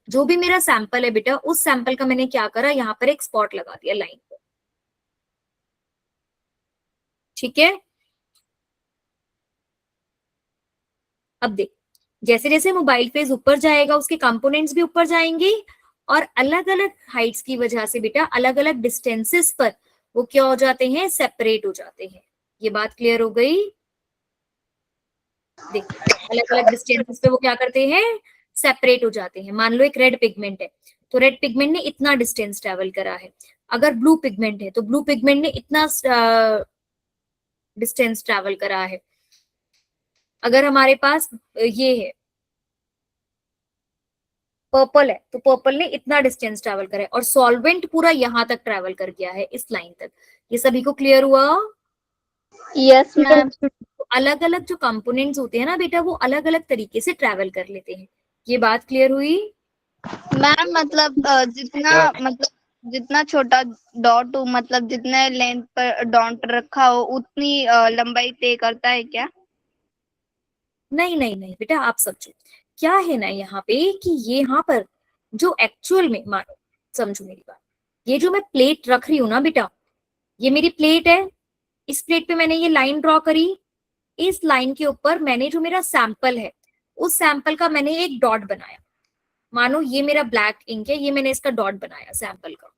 जो भी मेरा सैंपल है बेटा, उस सैंपल का मैंने क्या करा, यहाँ पर एक स्पॉट लगा दिया लाइन पर, ठीक है। अब देख, जैसे जैसे मोबाइल फेस ऊपर जाएगा उसके कंपोनेंट्स भी ऊपर जाएंगे, और अलग अलग हाइट्स की वजह से बेटा अलग अलग डिस्टेंसेस पर वो क्या हो जाते हैं, सेपरेट हो जाते हैं। ये बात क्लियर हो गई? देखो अलग अलग डिस्टेंसेस पे वो क्या करते हैं, सेपरेट हो जाते हैं। मान लो एक रेड पिगमेंट है, तो रेड पिगमेंट ने इतना डिस्टेंस ट्रेवल करा है। अगर ब्लू पिगमेंट है तो ब्लू पिगमेंट ने इतना डिस्टेंस ट्रेवल करा है। अगर हमारे पास ये है पर्पल है, तो पर्पल ने इतना डिस्टेंस ट्रेवल करा है, और सॉल्वेंट पूरा यहां तक ट्रेवल कर गया है, इस लाइन तक। ये सभी को क्लियर हुआ? Yes ma'am. अलग अलग जो कंपोनेंट्स होते हैं ना बेटा, वो अलग अलग तरीके से ट्रेवल कर लेते हैं। ये बात क्लियर हुई? मैम मतलब जितना छोटा डॉट हो, मतलब जितने लेंथ पर डॉट रखा हो उतनी लंबाई तय करता है क्या? नहीं नहीं नहीं बेटा, आप समझो क्या है ना यहाँ पे, कि ये यहाँ पर जो एक्चुअल में, मानो समझो मेरी बात, ये जो मैं प्लेट रख रही हूँ ना बेटा, ये मेरी प्लेट है, इस प्लेट पे मैंने ये लाइन ड्रॉ करी, इस लाइन के ऊपर मैंने जो मेरा सैंपल है उस सैंपल का मैंने एक डॉट बनाया। मानो ये मेरा ब्लैक इंक है, ये मैंने इसका डॉट बनाया सैंपल का।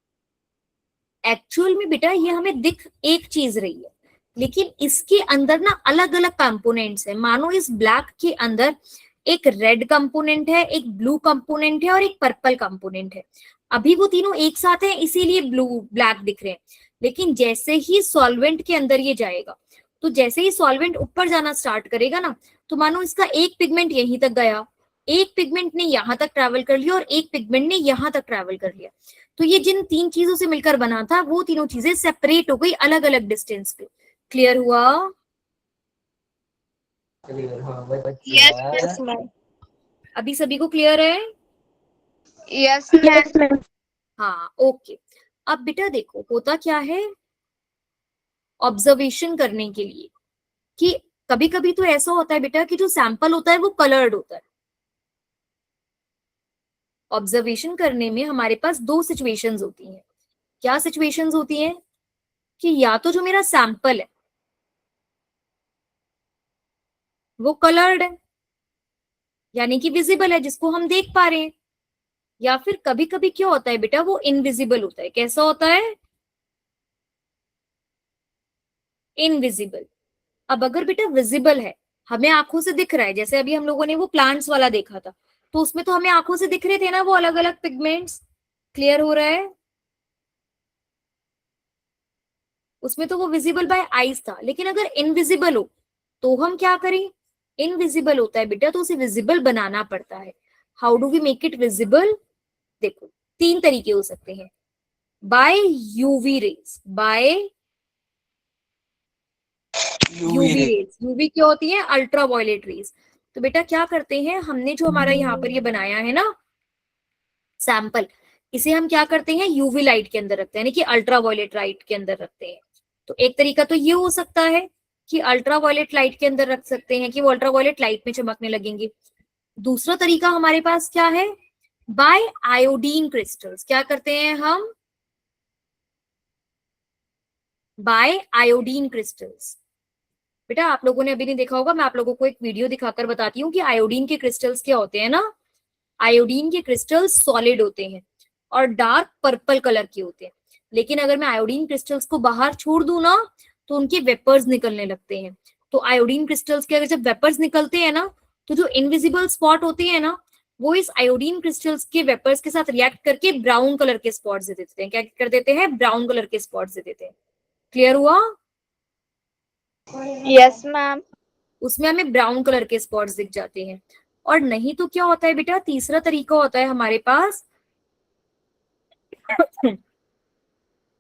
एक्चुअल में बेटा ये हमें दिख एक चीज रही है, लेकिन इसके अंदर ना अलग अलग कंपोनेंट्स है। मानो इस ब्लैक के अंदर एक रेड कंपोनेंट है, एक ब्लू कंपोनेंट है और एक पर्पल कंपोनेंट है। अभी वो तीनों एक साथ हैं इसीलिए ब्लू ब्लैक दिख रहे हैं, लेकिन जैसे ही सॉल्वेंट के अंदर ये जाएगा, तो जैसे ही सॉल्वेंट ऊपर जाना स्टार्ट करेगा ना, तो मानो इसका एक पिगमेंट यहीं तक गया एक पिगमेंट ने यहां तक ट्रैवल कर लिया और एक पिगमेंट ने यहां तक ट्रैवल कर लिया। तो ये जिन 3 चीजों से मिलकर बना था वो तीनों चीजें सेपरेट हो गई अलग अलग डिस्टेंस पे। क्लियर हुआ? Yes ma'am. अभी सभी को क्लियर है? Yes ma'am. हाँ ओके। अब बेटा देखो होता क्या है, ऑब्जर्वेशन करने के लिए कि कभी कभी तो ऐसा होता है बेटा कि जो सैंपल होता है वो कलर्ड होता है। ऑब्जर्वेशन करने में हमारे पास 2 सिचुएशंस होती हैं। क्या सिचुएशंस होती हैं? कि या तो जो मेरा सैंपल है वो कलर्ड है, यानी कि विजिबल है, जिसको हम देख पा रहे हैं, या फिर कभी कभी क्या होता है बेटा वो इनविजिबल होता है। कैसा होता है? इनविजिबल। अब अगर बेटा विजिबल है, हमें आंखों से दिख रहा है, जैसे अभी हम लोगों ने वो प्लांट्स वाला देखा था, तो उसमें तो हमें आंखों से दिख रहे थे ना वो अलग अलग पिगमेंट्स। क्लियर हो रहा है? उसमें तो वो विजिबल बाय आईज था। लेकिन अगर इनविजिबल हो तो हम क्या करें? इनविजिबल होता है बेटा तो उसे विजिबल बनाना पड़ता है। How do we make it visible? देखो 3 तरीके हो सकते हैं। By UV rays, by UV rays. UV क्या होती है? Ultraviolet rays. तो बेटा क्या करते हैं, हमने जो हमारा यहाँ पर ये बनाया है ना सैंपल, इसे हम क्या करते हैं यूवी लाइट के अंदर रखते हैं, यानी कि अल्ट्रा वायलेट लाइट के अंदर रखते हैं। तो एक तरीका तो ये हो सकता है कि अल्ट्रा वायलेट लाइट के अंदर रख सकते हैं कि वो अल्ट्रा वायलेट लाइट में चमकने लगेंगे। दूसरा तरीका हमारे पास क्या है? By iodine crystals. क्या करते हैं हम? By iodine crystals. बेटा आप लोगों ने अभी नहीं देखा होगा, मैं आप लोगों को एक वीडियो दिखाकर बताती हूँ कि आयोडीन के क्रिस्टल्स क्या होते हैं ना। आयोडीन के क्रिस्टल्स सॉलिड होते हैं और डार्क पर्पल कलर के होते हैं। लेकिन अगर मैं आयोडीन क्रिस्टल्स को बाहर छोड़ दूं ना तो उनके वेपर्स निकलने लगते हैं। तो आयोडीन क्रिस्टल्स के अगर जब वेपर्स निकलते हैं ना तो जो इनविजिबल स्पॉट होते हैं ना वो इस आयोडीन क्रिस्टल्स के वेपर्स के साथ रिएक्ट करके ब्राउन कलर के स्पॉट्स दे देते हैं। क्या कर देते हैं? ब्राउन कलर के स्पॉट्स दे देते हैं। क्लियर हुआ? Yes ma'am. उसमें हमें ब्राउन कलर के स्पॉट्स दिख जाते हैं। और नहीं तो क्या होता है बेटा, तीसरा तरीका होता है हमारे पास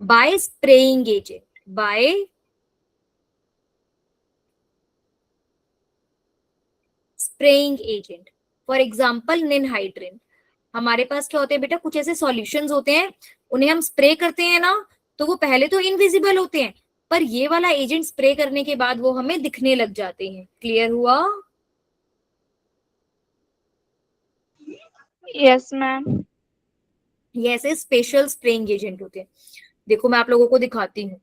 by spraying agent. By spraying agent, for example ninhydrin. हमारे पास क्या होते हैं बेटा, कुछ ऐसे सॉल्यूशंस होते हैं, उन्हें हम स्प्रे करते हैं ना तो वो पहले तो इनविजिबल होते हैं, पर ये वाला एजेंट स्प्रे करने के बाद वो हमें दिखने लग जाते हैं। क्लियर हुआ? Yes ma'am. ये ऐसे स्पेशल स्प्रेइंग एजेंट होते हैं। देखो मैं आप लोगों को दिखाती हूँ।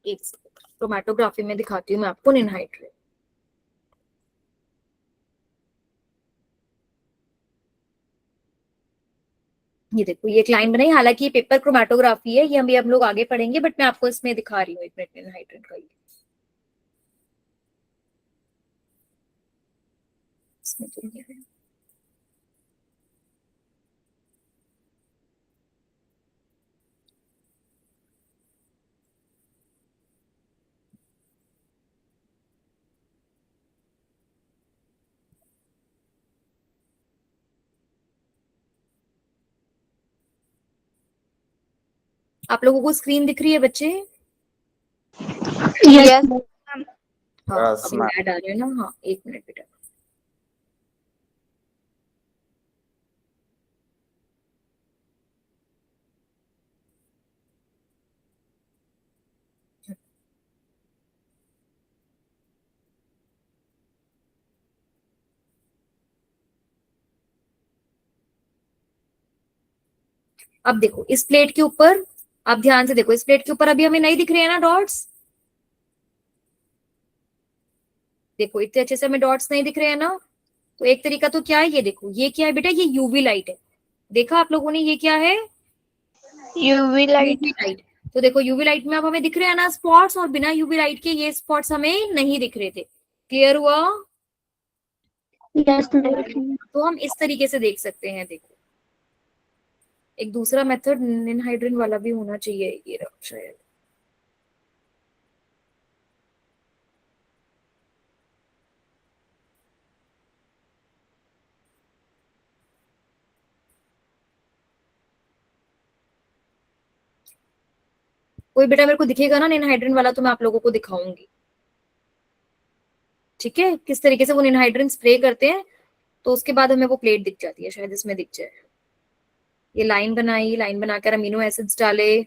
एक क्रोमेटोग्राफी में दिखाती हूँ मैं आपको निनहाइड्रेट। ये देखो ये एक लाइन बनाई, हालांकि ये पेपर क्रोमेटोग्राफी है, ये हम लोग आगे पढ़ेंगे, बट मैं आपको इसमें दिखा रही हूँ 1 मिनट निनहाइड्रेट का। इसमें तो ये है। आप लोगों को स्क्रीन दिख रही है बच्चे? यस। हाँ अभी मैं डाल रही हूँ ना। हाँ 1 मिनट बेटा। अब देखो इस प्लेट के ऊपर, आप ध्यान से देखो, इस प्लेट के ऊपर अभी हमें नहीं दिख रहे हैं ना डॉट्स। देखो इतने अच्छे से हमें डॉट्स नहीं दिख रहे हैं ना। तो एक तरीका तो क्या है, ये देखो ये क्या है बेटा, ये यूवी लाइट है। देखा आप लोगों ने ये क्या है? UV light. UV light. तो देखो यूवी लाइट में अब हमें दिख रहे हैं ना स्पॉट्स, और बिना यूवी लाइट के ये स्पॉट्स हमें नहीं दिख रहे थे। क्लियर हुआ? Yes ma'am. तो हम इस तरीके से देख सकते हैं। देखो एक दूसरा मेथड निनहाइड्रिन वाला भी होना चाहिए, ये रहा शायद। कोई बेटा मेरे को दिखेगा ना निनहाइड्रिन वाला तो मैं आप लोगों को दिखाऊंगी। ठीक है, किस तरीके से वो निनहाइड्रिन स्प्रे करते हैं, तो उसके बाद हमें वो प्लेट दिख जाती है, शायद इसमें दिख जाए। ये लाइन बनाई, लाइन बनाकर अमीनो एसिड्स डाले।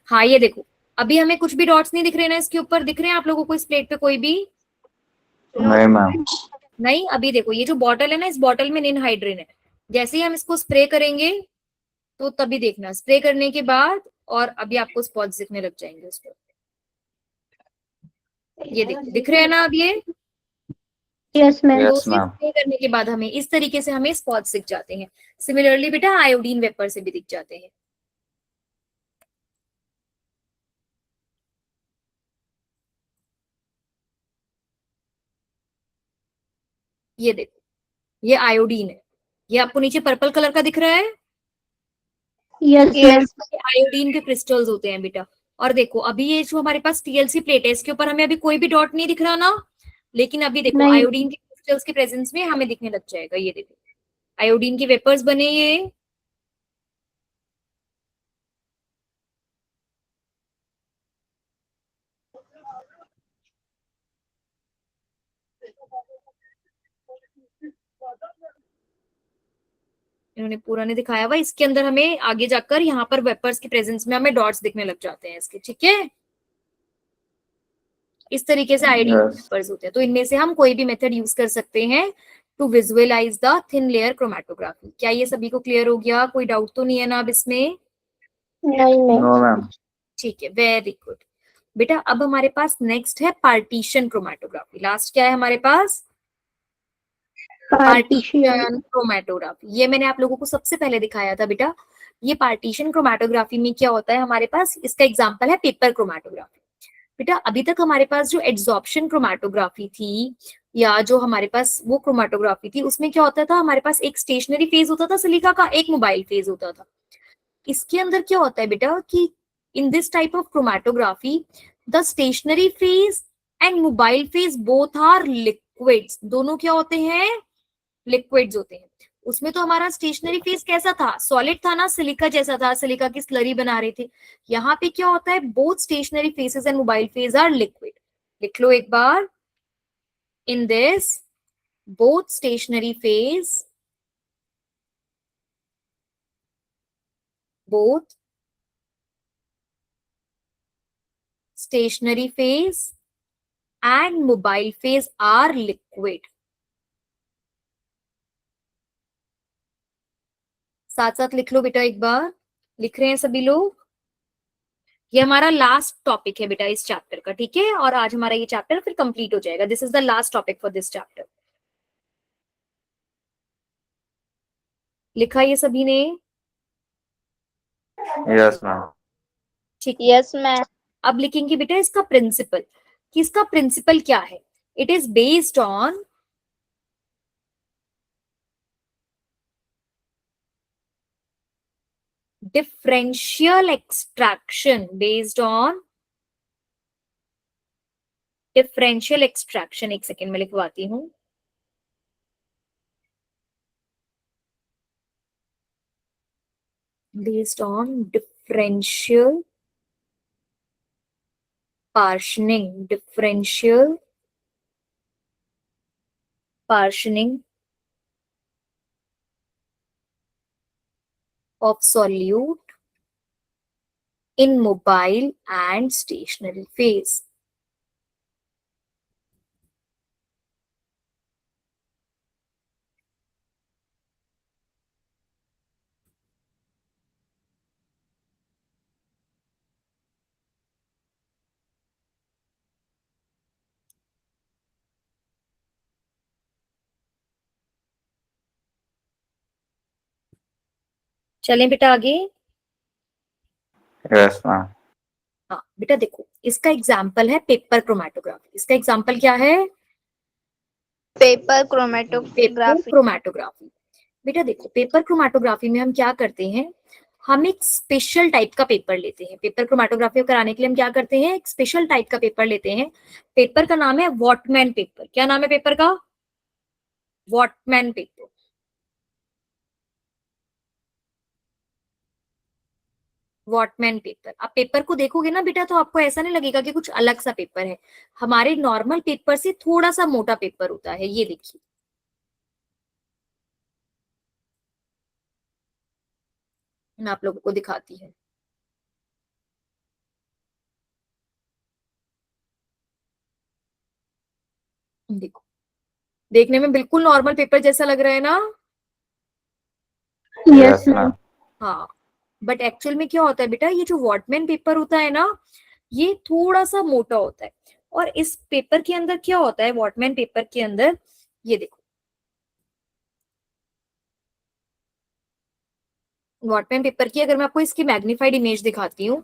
हाँ ये देखो, अभी हमें कुछ भी डॉट्स नहीं दिख रहे ना इसके ऊपर। दिख रहे हैं आप लोगों को इस प्लेट पे कोई भी? नहीं मैम। नहीं। अभी देखो ये जो बॉटल है ना, इस बॉटल में निनहाइड्रिन है। जैसे ही हम इसको स्प्रे करेंगे तो तभी देखना, स्प्रे करने के बाद और अभी आपको स्पॉट्स दिखने लग जाएंगे उस पर। ये देखो दिख रहे हैं ना अब ये? Yes ma'am. तो यस उसे मैम। स्प्रे करने के बाद हमें इस तरीके से हमें स्पॉट्स दिख जाते हैं। सिमिलरली बेटा आयोडीन वेपर से भी दिख जाते हैं। ये देखो, ये आयोडीन है। ये आपको नीचे पर्पल कलर का दिख रहा है? Yes ma'am. ये आयोडीन के क्रिस्टल्स होते हैं बेटा। और देखो अभी ये जो हमारे पास टीएलसी प्लेट है, इसके ऊपर हमें अभी कोई भी डॉट नहीं दिख रहा ना, लेकिन अभी देखो नहीं। आयोडीन के क्रिस्टल्स के प्रेजेंस में हमें दिखने लग जाएगा। ये देखो आयोडीन के वेपर्स बने ये। इन्होंने पूरा नहीं दिखाया हुआ, इसके अंदर हमें आगे जाकर यहाँ पर वेपर्स की प्रेजेंस में हमें डॉट्स दिखने लग जाते हैं इसके। ठीक है, इस तरीके से आयोडीन यस। वेपर्स होते हैं। तो इनमें से हम कोई भी मेथड यूज कर सकते हैं to visualise the thin layer chromatography. क्या ये सभी को क्लियर हो गया? कोई डाउट तो नहीं है ना अब इसमें? नहीं नो मैम। मैम। ठीक है, वेरी गुड बेटा। अब हमारे पास नेक्स्ट है पार्टीशन क्रोमेटोग्राफी। लास्ट क्या है हमारे पास? पार्टीशन। Partition chromatography. ये मैंने आप लोगों को सबसे पहले दिखाया था बेटा। ये पार्टीशन क्रोमेटोग्राफी में क्या होता है हमारे पास, इसका एग्जांपल है पेपर क्रोमेटोग्राफी। बेटा अभी तक हमारे पास जो एड्सॉर्प्शन क्रोमेटोग्राफी थी, या जो हमारे पास वो क्रोमेटोग्राफी थी, उसमें क्या होता था, हमारे पास एक स्टेशनरी फेज होता था सिलिका का, एक मोबाइल फेज होता था। इसके अंदर क्या होता है बेटा कि in this type of chromatography the stationary phase and mobile phase both are liquids. दोनों क्या होते हैं? लिक्विड्स होते हैं। उसमें तो हमारा स्टेशनरी फेज कैसा था? सॉलिड था ना, सिलिका जैसा था, सिलिका की स्लरी बना रहे थे। यहाँ पे क्या होता है? Both stationary phases and mobile phase are liquid. लिख लो एक बार, in this both stationary phase, both stationary phase and mobile phase are liquid. साथ साथ लिख लो बेटा एक बार। लिख रहे हैं सभी लोग? ये हमारा लास्ट टॉपिक है बेटा इस चैप्टर का। ठीक है, और आज हमारा ये चैप्टर फिर कंप्लीट हो जाएगा। This is the last topic for this chapter. लिखा ये सभी ने? Yes ma'am. ठीक है, यस मैम। अब लिखेंगे बेटा इसका प्रिंसिपल, कि इसका प्रिंसिपल क्या है। It is based on differential extraction. Based on differential extraction. एक सेकेंड में लिखवाती हूं। Based on differential partitioning, differential partitioning of solute in mobile and stationary phase. चलें बेटा आगे। Yes ma'am. हाँ बेटा देखो, इसका एग्जाम्पल है पेपर क्रोमेटोग्राफी। इसका एग्जाम्पल क्या है? Paper paper chromatography. क्रोमेटोग्राफी। बेटा देखो, पेपर क्रोमेटोग्राफी में हम क्या करते हैं, हम एक स्पेशल टाइप का पेपर लेते हैं। पेपर क्रोमेटोग्राफी कराने के लिए हम क्या करते हैं, एक स्पेशल टाइप का पेपर लेते हैं। पेपर का नाम है वॉटमैन पेपर। क्या नाम है पेपर का? वॉटमैन पेपर। वॉटमैन पेपर। आप पेपर को देखोगे ना बेटा, तो आपको ऐसा नहीं लगेगा कि कुछ अलग सा पेपर है। हमारे नॉर्मल पेपर से थोड़ा सा मोटा पेपर होता है। ये देखिए, मैं आप लोगों को दिखाती हूँ। देखो, देखने में बिल्कुल नॉर्मल पेपर जैसा लग रहा है ना? Yes ma'am. हाँ, बट एक्चुअल में क्या होता है बेटा, ये जो वॉटमैन पेपर होता है ना, ये थोड़ा सा मोटा होता है। और इस पेपर के अंदर क्या होता है, वॉटमैन पेपर के अंदर, ये देखो, वॉटमैन पेपर की अगर मैं आपको इसकी मैग्नीफाइड इमेज दिखाती हूँ,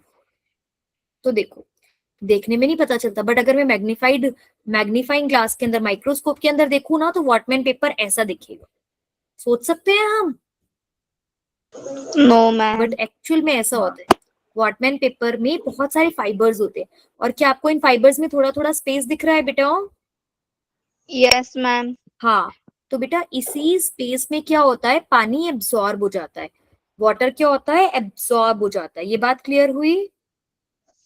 तो देखो, देखने में नहीं पता चलता, बट अगर मैं मैग्नीफाइंग ग्लास के अंदर, माइक्रोस्कोप के अंदर देखूँ ना, तो वॉटमैन पेपर ऐसा दिखेगा। सोच सकते हैं हम, नो मैम। बट एक्चुअल में ऐसा होता है। वॉटमैन पेपर में बहुत सारे फाइबर्स होते हैं। और क्या आपको इन फाइबर्स में थोड़ा थोड़ा स्पेस दिख रहा है बेटा? Yes ma'am. हाँ, तो बेटा इसी स्पेस में क्या होता है, पानी एब्सॉर्ब हो जाता है। वाटर क्या होता है, एब्सॉर्ब हो जाता है। ये बात क्लियर हुई?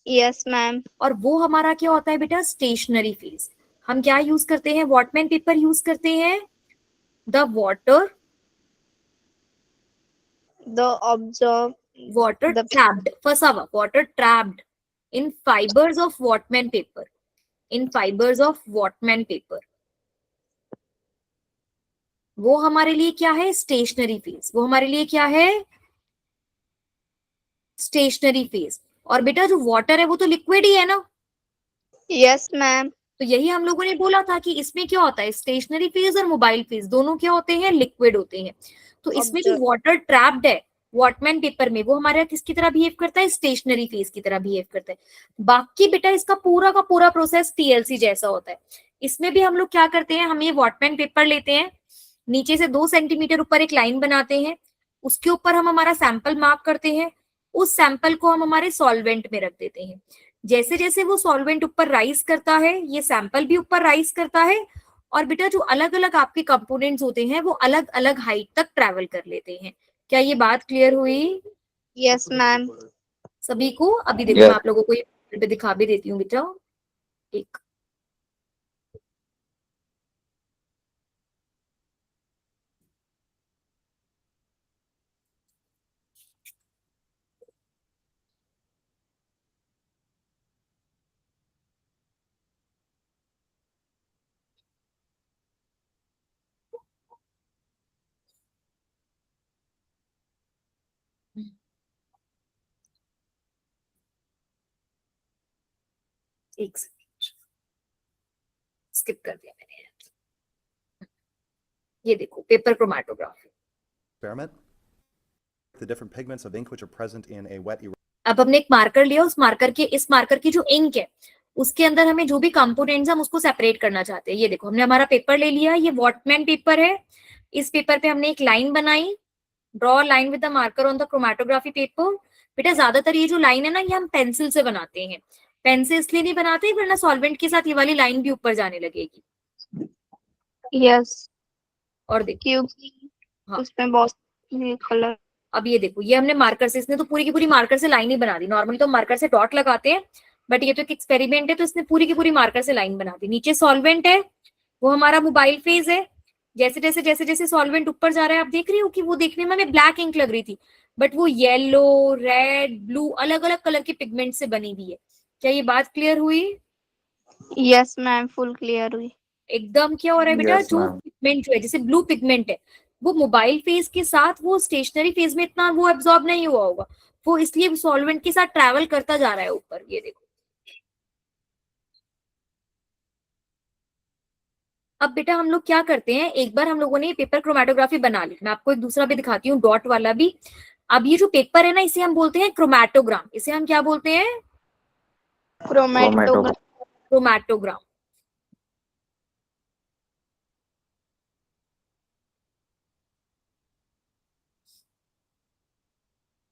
Yes ma'am. और वो हमारा क्या होता है बेटा, स्टेशनरी फेज। हम क्या यूज करते हैं, वॉटमैन पेपर यूज करते हैं। The water the observe water the trapped, फंसा हुआ, water trapped in fibres of Whatman paper, in fibres of Whatman paper. वो हमारे लिए क्या है, स्टेशनरी फेज। वो हमारे लिए क्या है, स्टेशनरी फेज। और बेटा जो वाटर है वो तो लिक्विड ही है ना, यस मैम। तो यही हम लोगों ने बोला था कि इसमें क्या होता है, स्टेशनरी फेज और मोबाइल फेज दोनों क्या होते हैं, लिक्विड होते हैं। तो इसमें जो ऑब्जर्व। वाटर ट्रैप्ड है वॉटमैन पेपर में, वो हमारे किसकी तरह बिहेव करता है, स्टेशनरी फेज की तरह बिहेव करता है। बाकी बेटा इसका पूरा का पूरा प्रोसेस टीएलसी जैसा होता है। इसमें भी हम लोग क्या करते हैं, हम ये वॉटमैन पेपर लेते हैं, नीचे से 2 सेंटीमीटर ऊपर एक लाइन बनाते हैं, उसके ऊपर हम हमारा सैंपल मार्क करते हैं, उस सैंपल को हम हमारे सॉल्वेंट में रख देते हैं। जैसे जैसे वो सॉल्वेंट ऊपर राइज करता है, ये सैंपल भी ऊपर राइज करता है। और बेटा जो अलग अलग आपके कंपोनेंट्स होते हैं वो अलग अलग हाइट तक ट्रेवल कर लेते हैं। क्या ये बात क्लियर हुई यस मैम। सभी को? अभी देखो, मैं यस। आप लोगों को ये पे दिखा भी देती हूँ बेटा, एक, एक स्किप कर दिया मैंने। ये देखो, paper chromatography. experiment. The different pigments of ink which are present in a wet अब हमने एक मार्कर लिया, उस मार्कर के, इस मार्कर की जो इंक है उसके अंदर हमें जो भी कंपोनेंट्स हम उसको सेपरेट करना चाहते हैं। ये देखो, हमने हमारा पेपर ले लिया, ये वॉटमैन पेपर है। इस पेपर पे हमने एक लाइन बनाई, draw line with the marker on the chromatography paper. बेटा ज्यादातर ये जो लाइन है ना, ये हम पेंसिल से बनाते हैं। पेन से इसलिए नहीं बनाते वरना सॉल्वेंट के साथ ये वाली लाइन भी ऊपर जाने लगेगी। यस, और देखो, क्योंकि हाँ, उसमें बहुत कलर। अब ये देखो, ये हमने मार्कर से, इसने तो पूरी की पूरी मार्कर से लाइन ही बना दी। नॉर्मली तो मार्कर से डॉट लगाते हैं, बट ये तो एक एक्सपेरिमेंट है, तो इसने पूरी की पूरी मार्कर से लाइन बना दी। नीचे सॉल्वेंट है, वो हमारा मोबाइल फेज है। जैसे जैसे सॉल्वेंट ऊपर जा रहा है, आप देख रही हो कि वो देखने में हमें ब्लैक इंक लग रही थी, बट वो येलो, रेड, ब्लू, अलग अलग कलर के पिगमेंट से बनी हुई है। क्या ये बात क्लियर हुई? यस मैम, फुल क्लियर हुई। एकदम। क्या हो रहा है बेटा, यस जो मैम। पिगमेंट जो है, जैसे ब्लू पिगमेंट है, वो मोबाइल फेज के साथ, वो स्टेशनरी फेज में इतना वो एब्जॉर्ब नहीं हुआ होगा, वो इसलिए सॉल्वेंट के साथ ट्रैवल करता जा रहा है ऊपर। ये देखो, अब बेटा हम लोग क्या करते हैं, एक बार हम लोगों ने पेपर क्रोमेटोग्राफी बना ली, मैं आपको एक दूसरा भी दिखाती हूँ, डॉट वाला भी। अब ये जो पेपर है ना, इसे हम बोलते हैं क्रोमैटोग्राम। इसे हम क्या बोलते हैं? क्रोमेटोग्राफ। क्रोमैटोग्राम।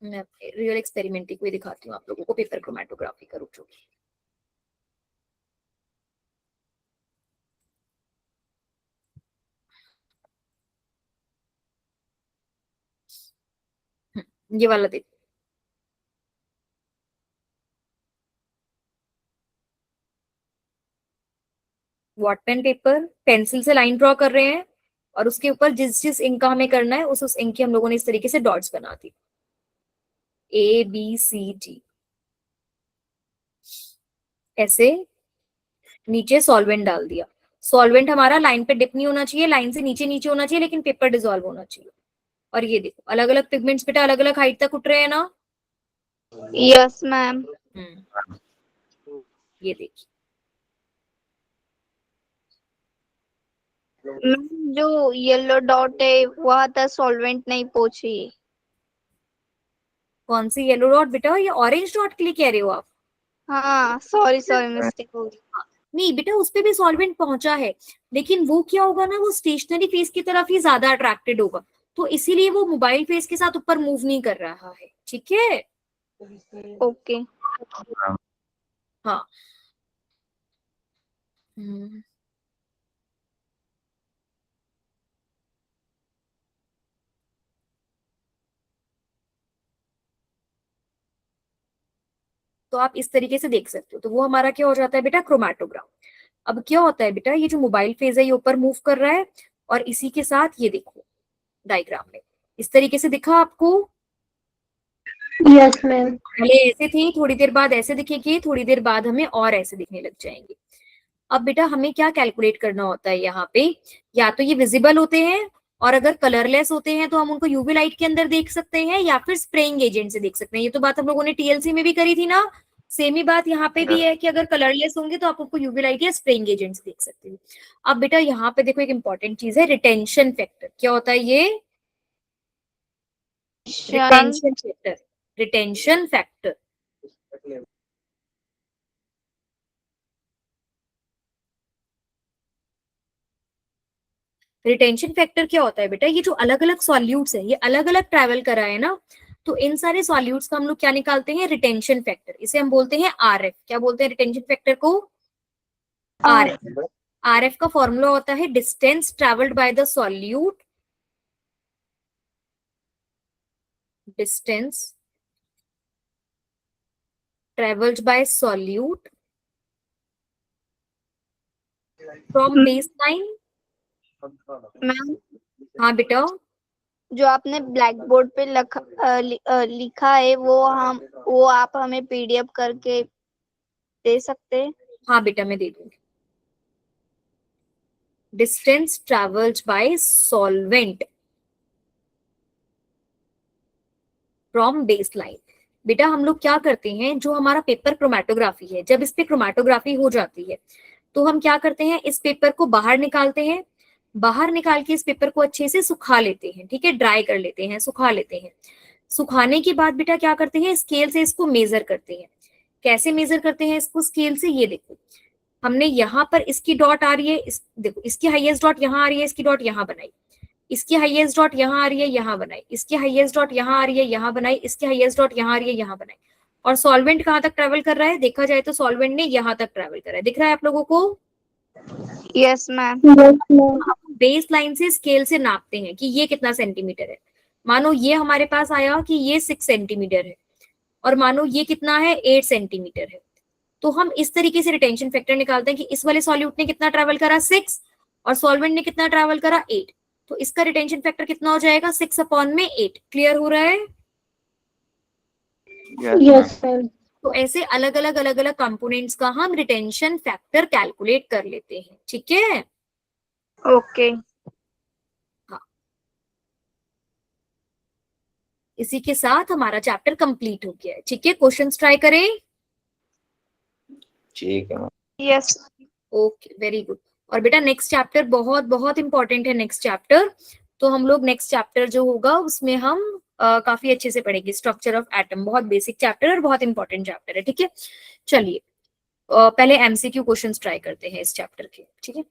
मैं रियल एक्सपेरिमेंट कोई दिखाती हूँ आप लोगों को, पेपर क्रोमैटोग्राफी का। रुक जाओ। ये वाला देखो। वॉट पेन पेपर, पेंसिल से लाइन ड्रॉ कर रहे हैं और उसके ऊपर जिस जिस इंक का हमें करना है उस इंक की हम लोगों ने इस तरीके से डॉट्स बना दी, ABCD। ऐसे नीचे सॉल्वेंट डाल दिया। सॉल्वेंट हमारा लाइन पे डिप नहीं होना चाहिए, लाइन से नीचे नीचे होना चाहिए, लेकिन पेपर डिसॉल्व होना चाहिए। और ये देखो अलग अलग पिगमेंट्स बेटा अलग अलग हाइट तक उठ रहे हैं ना। Yes ma'am. ये देखिए। जो येलो डॉट है वहां तक सॉल्वेंट नहीं पहुंची। कौन सी येलो डॉट बेटा? ये ऑरेंज डॉट के लिए कह रहे हो आप? हाँ सॉरी मिस्टेक हो गई। नहीं बेटा, उस पे भी सॉल्वेंट पहुंचा है, लेकिन वो क्या होगा ना, वो स्टेशनरी फेस की तरफ ही ज्यादा अट्रैक्टेड होगा, तो इसीलिए वो मोबाइल फेस के साथ ऊपर मूव नहीं कर रहा है। ठीक है? ओके। हाँ। तो आप इस तरीके से देख सकते हो। तो वो हमारा क्या हो जाता है बेटा? क्रोमैटोग्राम। अब क्या होता है बेटा, ये जो मोबाइल फेज है ये ऊपर मूव कर रहा है, और इसी के साथ ये देखो डायग्राम में इस तरीके से दिखा आपको? Yes ma'am. पहले ऐसे थे, थोड़ी देर बाद ऐसे दिखेंगे, थोड़ी देर बाद हमें और ऐसे दिखने लग जाएंगे। अब बेटा हमें क्या कैलकुलेट करना होता है यहाँ पे? या तो ये विजिबल होते हैं, और अगर कलरलेस होते हैं तो हम उनको यूवी लाइट के अंदर देख सकते हैं, या फिर स्प्रेइंग एजेंट से देख सकते हैं। ये तो बात हम लोगों ने TLC में भी करी थी ना। सेम ही बात यहाँ पे भी है कि अगर कलरलेस होंगे तो आप उनको यूवी लाइट या स्प्रेइंग एजेंट से देख सकते हैं। अब बेटा यहाँ पे देखो एक इंपॉर्टेंट चीज है, रिटेंशन फैक्टर। क्या होता है ये? Retention factor. Retention factor. Retention factor क्या होता है बेटा? ये जो अलग अलग सॉल्यूट्स है ये अलग अलग ट्रैवल करा है ना, तो इन सारे सॉल्यूट्स का हम लोग क्या निकालते हैं? Retention factor. इसे हम बोलते हैं RF। क्या बोलते हैं रिटेंशन फैक्टर को? RF। RF का फॉर्मूला होता है distance travelled by the solute, distance travelled by solute from base line. Ma'am हाँ बेटा। जो आपने ब्लैक बोर्ड पे लिखा है वो आप हमें PDF करके दे सकते हैं? हाँ बेटा मैं दे दूंगी। Distance travelled by solvent from base line. बेटा हम लोग क्या करते हैं, जो हमारा पेपर क्रोमैटोग्राफी है, जब इस पे क्रोमैटोग्राफी हो जाती है तो हम क्या करते हैं, इस पेपर को बाहर निकालते हैं। बाहर निकाल के इस पेपर को अच्छे से सुखा लेते हैं। ठीक है? ड्राई कर लेते हैं, सुखा लेते हैं। सुखाने के बाद बेटा क्या करते हैं, स्केल से इसको मेजर करते हैं। कैसे मेजर करते हैं इसको स्केल से? ये देखो, हमने यहाँ पर इसकी डॉट आ रही है, देखो इसकी हाईएस्ट डॉट यहाँ आ रही है, इसकी डॉट यहाँ बनाई, इसकी हाईएस्ट डॉट यहाँ आ रही है, यहाँ बनाई, इसकी हाईएस्ट डॉट यहाँ आ रही है, यहाँ बनाई, इसकी हाईएस्ट डॉट यहाँ आ रही है, यहाँ बनाई। और सॉल्वेंट कहाँ तक ट्रेवल कर रहा है? देखा जाए तो सॉल्वेंट ने यहाँ तक ट्रेवल करा है। दिख रहा है आप लोगों को? Yes ma'am. बेस लाइन से स्केल से नापते हैं कि ये कितना सेंटीमीटर है। मानो ये हमारे पास आया कि ये 6 सेंटीमीटर है, और मानो ये कितना है? 8 सेंटीमीटर है। तो हम इस तरीके से रिटेंशन फैक्टर निकालते हैं कि इस वाले सॉल्यूट ने कितना ट्रेवल करा? 6, और सॉल्वेंट ने कितना ट्रेवल करा? 8। तो इसका रिटेंशन फैक्टर कितना हो जाएगा? 6/8। क्लियर हो रहा है? Yes ma'am. तो ऐसे अलग अलग कंपोनेंट्स का हम रिटेंशन फैक्टर कैलकुलेट कर लेते हैं। ठीक है? ओके। हाँ। इसी के साथ हमारा चैप्टर कंप्लीट हो गया है। ठीक है? क्वेश्चंस ट्राई करें। ठीक है। यस। Okay, very good. और बेटा नेक्स्ट चैप्टर बहुत बहुत इंपॉर्टेंट है। नेक्स्ट चैप्टर तो हम लोग नेक्स्ट चैप्टर जो होगा उसमें हम काफी अच्छे से पढ़ेंगे। स्ट्रक्चर ऑफ एटम बहुत बेसिक चैप्टर और बहुत इंपॉर्टेंट चैप्टर है, ठीक है। चलिए पहले एमसीक्यू क्वेश्चंस ट्राई करते हैं इस चैप्टर के, ठीक है।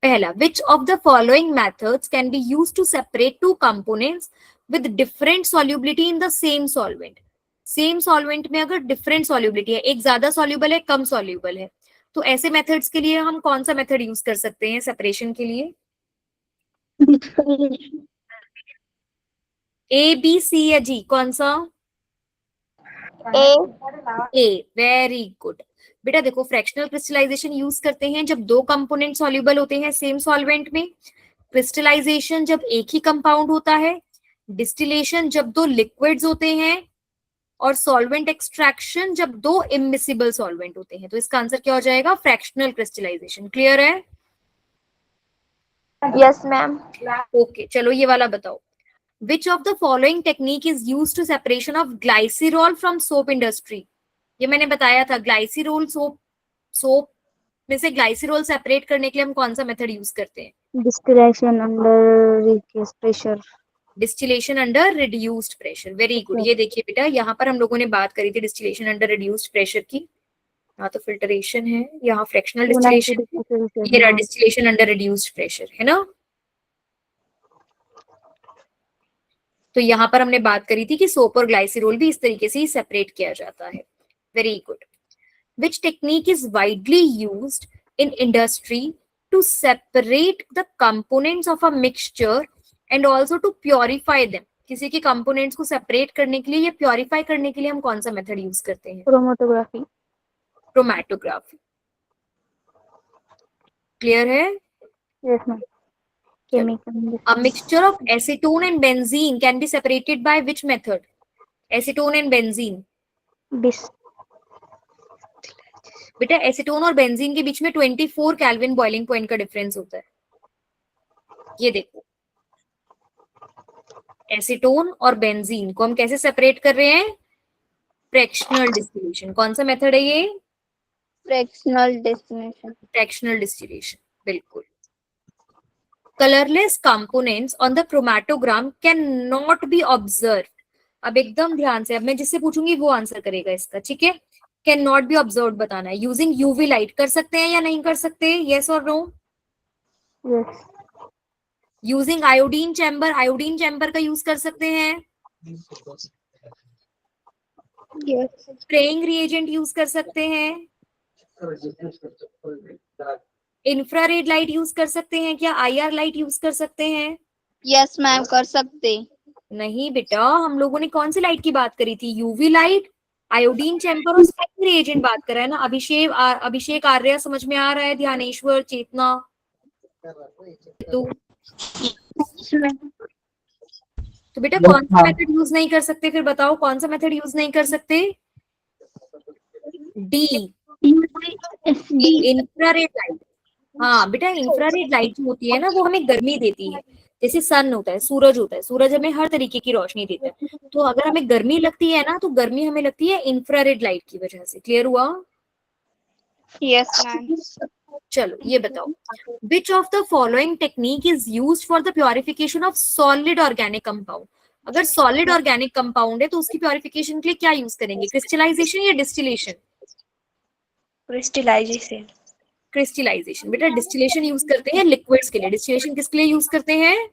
पहला, which of the following methods can be used to separate two components with different solubility in the same solvent. Same solvent में अगर डिफरेंट सॉल्युबिलिटी है, एक ज्यादा सॉल्युबल है, कम सॉल्युबल है, तो ऐसे मेथड्स के लिए हम कौन सा मेथड यूज कर सकते हैं सेपरेशन के लिए? ए, बी, सी या जी, कौन सा? ए, वेरी गुड। बेटा देखो, फ्रैक्शनल क्रिस्टलाइजेशन यूज करते हैं जब दो कंपोनेंट सॉल्युबल होते हैं सेम सॉल्वेंट में, क्रिस्टलाइजेशन जब एक ही कंपाउंड होता है, डिस्टिलेशन जब दो लिक्विड्स होते हैं, और सॉल्वेंट एक्सट्रैक्शन जब दो इमिसिबल सॉल्वेंट होते हैं। तो इसका आंसर क्या हो जाएगा? Fractional crystallisation. क्लियर है? Yes ma'am. ओके, चलो ये वाला बताओ। Which of the following technique is used to separation of glycerol from soap industry? ये मैंने बताया था, ग्लाइसिरोल सोप में से ग्लाइसिरोल सेपरेट करने के लिए हम कौन सा मेथड यूज करते हैं? Distillation under reduced pressure. Distillation under reduced pressure, very good. ये देखिए बेटा, यहाँ पर हम लोगों ने बात करी थी डिस्टिलेशन अंडर रिड्यूस्ड प्रेशर की। यहाँ तो फिल्टरेशन है, यहाँ फ्रैक्शनल डिस्टिलेशन, ये रहा डिस्टिलेशन अंडर रिड्यूस्ड प्रेशर, है ना। तो यहाँ पर हमने बात करी थी कि सोप और ग्लाइसिरोल भी इस तरीके से ही सेपरेट किया जाता है। Very good. Which technique is widely used in industry to separate the components of a mixture and also to purify them? किसी के कंपोनेंट्स को सेपरेट करने के लिए या प्योरीफाई करने के लिए हम कौन सा मेथड यूज करते हैं? क्रोमेटोग्राफी। क्रोमेटोग्राफी। क्लियर है? Yes ma'am. A mixture of acetone and benzene can be separated by which method? Acetone and benzene. बेटा एसीटोन और बेंजीन के बीच में 24 केल्विन बॉइलिंग पॉइंट का डिफरेंस होता है। ये देखो, एसीटोन और बेंजीन को हम कैसे सेपरेट कर रहे हैं? Fractional distillation. कौन सा मेथड है ये? Fractional distillation. फ्रैक्शनल डिस्टिलेशन, बिल्कुल। Colorless components on the chromatogram cannot be observed. अब एकदम ध्यान से, अब मैं जिससे पूछूंगी वो आंसर करेगा इसका, ठीक है। कैन नॉट बी ऑब्जर्व बताना है। यूजिंग यूवी लाइट कर सकते हैं या नहीं कर सकते? यस और no? Yes. Using iodine chamber, iodine chamber का यूज कर सकते हैं। यस। स्प्रेइंग रिएजेंट यूज कर सकते हैं। इंफ्रारेड लाइट यूज कर सकते हैं क्या? आईआर लाइट यूज कर सकते हैं? यस मैम, कर सकते। नहीं बेटा, हम लोगों ने कौन सी लाइट की बात करी थी? यूवी लाइट, आयोडीन चैम्बर और स्प्रेइंग रिएजेंट बात कर रहा है ना। अभिषेक आर्य समझ में आ रहा है? ध्यानेश्वर, चेतना, तो बेटा कौन सा मेथड यूज नहीं कर सकते? फिर बताओ कौन सा मेथड यूज नहीं कर सकते? D, infrared light. हाँ बेटा, इंफ्रारेड लाइट जो होती है ना, वो हमें गर्मी देती है। जैसे सन होता है, सूरज होता है, सूरज हमें हर तरीके की रोशनी देता है। तो अगर हमें गर्मी लगती है ना, तो गर्मी हमें लगती है इंफ्रारेड लाइट की वजह से। क्लियर हुआ? Yes ma'am. चलो ये बताओ, विच of the following technique is used for the purification of solid organic compound? अगर सॉलिड ऑर्गेनिक कंपाउंड है तो उसकी प्योरिफिकेशन के लिए क्या यूज करेंगे? क्रिस्टलाइजेशन या डिस्टिलेशन? क्रिस्टलाइजेशन। क्रिस्टलाइजेशन। बेटा डिस्टिलेशन यूज करते हैं लिक्विड्स के लिए, डिस्टिलेशन किसके लिए यूज करते हैं?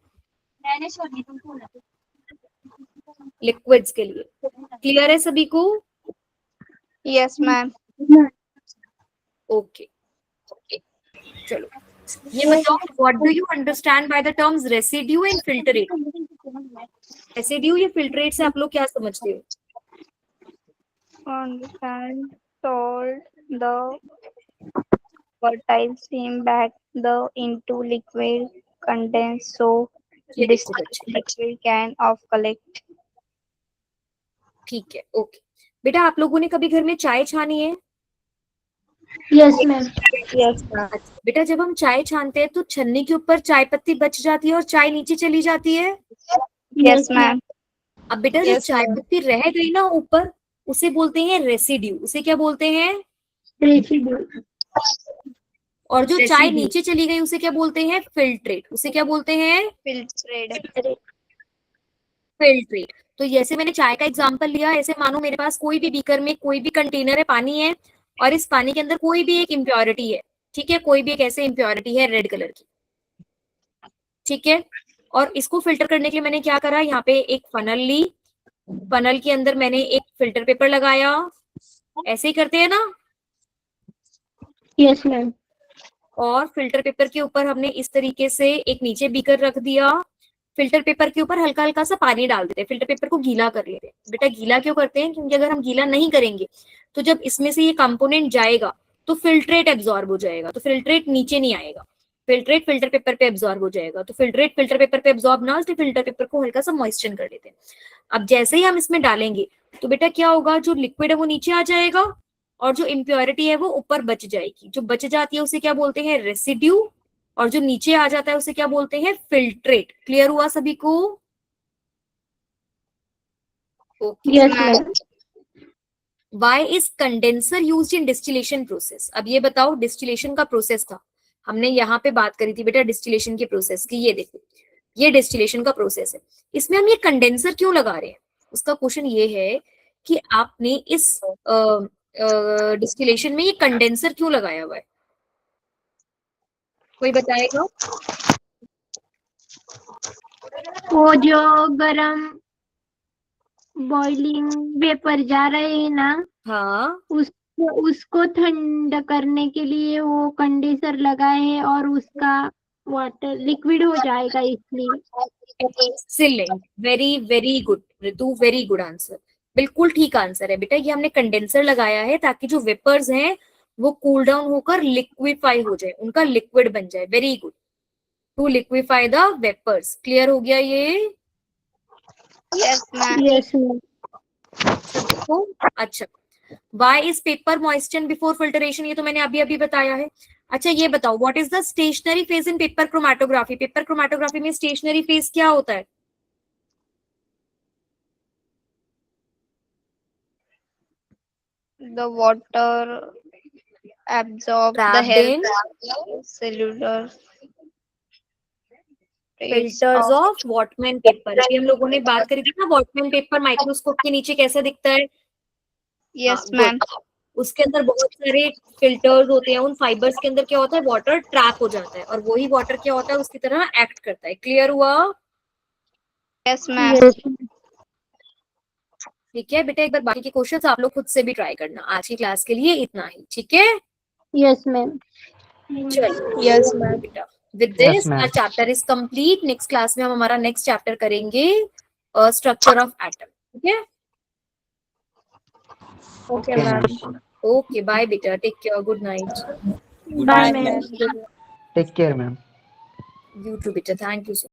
लिक्विड्स के लिए। क्लियर है सभी को? Yes ma'am. ओके, चलो ये बताओ, what do you understand by the terms residue and filtrate? Residue या फिल्टरेट से आप लोग क्या समझते हो? Understand, salt the volatile stream back into liquid condense so this liquid can of collect. ठीक है, ओके। बेटा आप लोगों ने कभी घर में चाय छानी है? Yes ma'am. Yes ma'am. बेटा जब हम चाय छानते हैं तो छन्नी के ऊपर चाय पत्ती बच जाती है और चाय नीचे चली जाती है। Yes ma'am. अब बेटा जो चाय पत्ती रह गई ना ऊपर, उसे बोलते हैं रेसिड्यू। उसे क्या बोलते हैं? रेसिड्यू। और जो चाय नीचे चली गई उसे क्या बोलते हैं? फिल्ट्रेट। उसे क्या बोलते हैं? फिल्ट्रेट। फिल्ट्रेट। तो जैसे मैंने चाय का एग्जांपल लिया, ऐसे मानो मेरे पास कोई भी बीकर में कोई भी कंटेनर है, पानी है, और इस पानी के अंदर कोई भी एक इम्प्योरिटी है, ठीक है, कोई भी एक ऐसे इम्प्योरिटी है रेड कलर की, ठीक है, और इसको फिल्टर करने के लिए मैंने क्या करा, यहाँ पे एक फनल ली, फनल के अंदर मैंने एक फिल्टर पेपर लगाया, ऐसे ही करते हैं ना, यस मैम। और फिल्टर पेपर के ऊपर हमने इस तरीके से एक नीचे बीकर रख दिया, फिल्टर पेपर के ऊपर हल्का हल्का सा पानी डाल देते हैं, फिल्टर पेपर को गीला कर लेते हैं। बेटा गीला क्यों करते हैं, क्योंकि अगर हम गीला नहीं करेंगे तो जब इसमें से ये कंपोनेंट जाएगा तो फिल्ट्रेट एब्जॉर्ब हो जाएगा, तो फिल्ट्रेट नीचे नहीं आएगा, फिल्ट्रेट फिल्टर पेपर पे एब्जॉर्ब हो जाएगा, तो फिल्ट्रेट फिल्टर पेपर पे एब्जॉर्ब ना हो, तो फिल्टर पेपर को हल्का सा मॉइस्चर कर देते हैं। अब जैसे ही हम इसमें डालेंगे तो बेटा क्या होगा, जो लिक्विड है वो नीचे आ जाएगा और जो इम्प्योरिटी है वो ऊपर बच जाएगी, जो बच जाती है उसे क्या बोलते हैं, रेसिड्यू, और जो नीचे आ जाता है उसे क्या बोलते हैं, फिल्ट्रेट। क्लियर हुआ सभी को? Yes ma'am. Why is condenser used in distillation process? अब ये बताओ, डिस्टिलेशन का प्रोसेस था, हमने यहाँ पे बात करी थी बेटा डिस्टिलेशन के प्रोसेस की, ये देखो ये डिस्टिलेशन का प्रोसेस है, इसमें हम ये कंडेंसर क्यों लगा रहे हैं, उसका क्वेश्चन ये है कि आपने इस डिस्टिलेशन में ये कंडेंसर क्यों लगाया हुआ है, कोई बताएगा? वो जो गरम बॉइलिंग वेपर जा रहे हैं ना, हाँ, उसको ठंड करने के लिए वो कंडेंसर लगाए हैं और उसका वाटर लिक्विड हो जाएगा इसलिए। एक्सीलेंट, वेरी वेरी गुड ऋतु, वेरी गुड आंसर, बिल्कुल ठीक आंसर है बेटा। ये हमने कंडेंसर लगाया है ताकि जो वेपर्स हैं वो कूल डाउन होकर लिक्विफाई हो जाए, उनका लिक्विड बन जाए। Very good, to liquefy the vapours. Clear हो गया ये? Yes ma'am. Yes ma'am. देखो अच्छा, why is paper moisture before filtration, ये तो मैंने अभी अभी बताया है। अच्छा ये बताओ, what is the stationary phase in paper chromatography? Paper chromatography में स्टेशनरी फेज क्या होता है? The water absorbs the Trapped in help cellular filters of Whatman paper. अभी हम लोगों ने बात करी थी ना, वॉटमैन पेपर माइक्रोस्कोप के नीचे कैसा दिखता है? यस हाँ, मैम। good. उसके अंदर बहुत सारे फिल्टर्स होते हैं, उन फाइबर्स के अंदर क्या होता है, वाटर ट्रैप हो जाता है, और वही वाटर क्या होता है, उसकी तरह एक्ट करता है। क्लियर हुआ? Yes ma'am. ठीक है बेटा, एक बार बाकी के क्वेश्चंस आप लोग खुद से भी ट्राई करना। आज की क्लास के लिए इतना ही, ठीक है? Yes ma'am. चलिए, यस मैम। बेटा with this our chapter is complete. Next class में हम हमारा नेक्स्ट चैप्टर करेंगे स्ट्रक्चर ऑफ एटम। ठीक है? Okay ma'am. ओके बाय बेटा, take care, good night. Bye ma'am. Take care, ma'am. You too बेटा, थैंक यू सो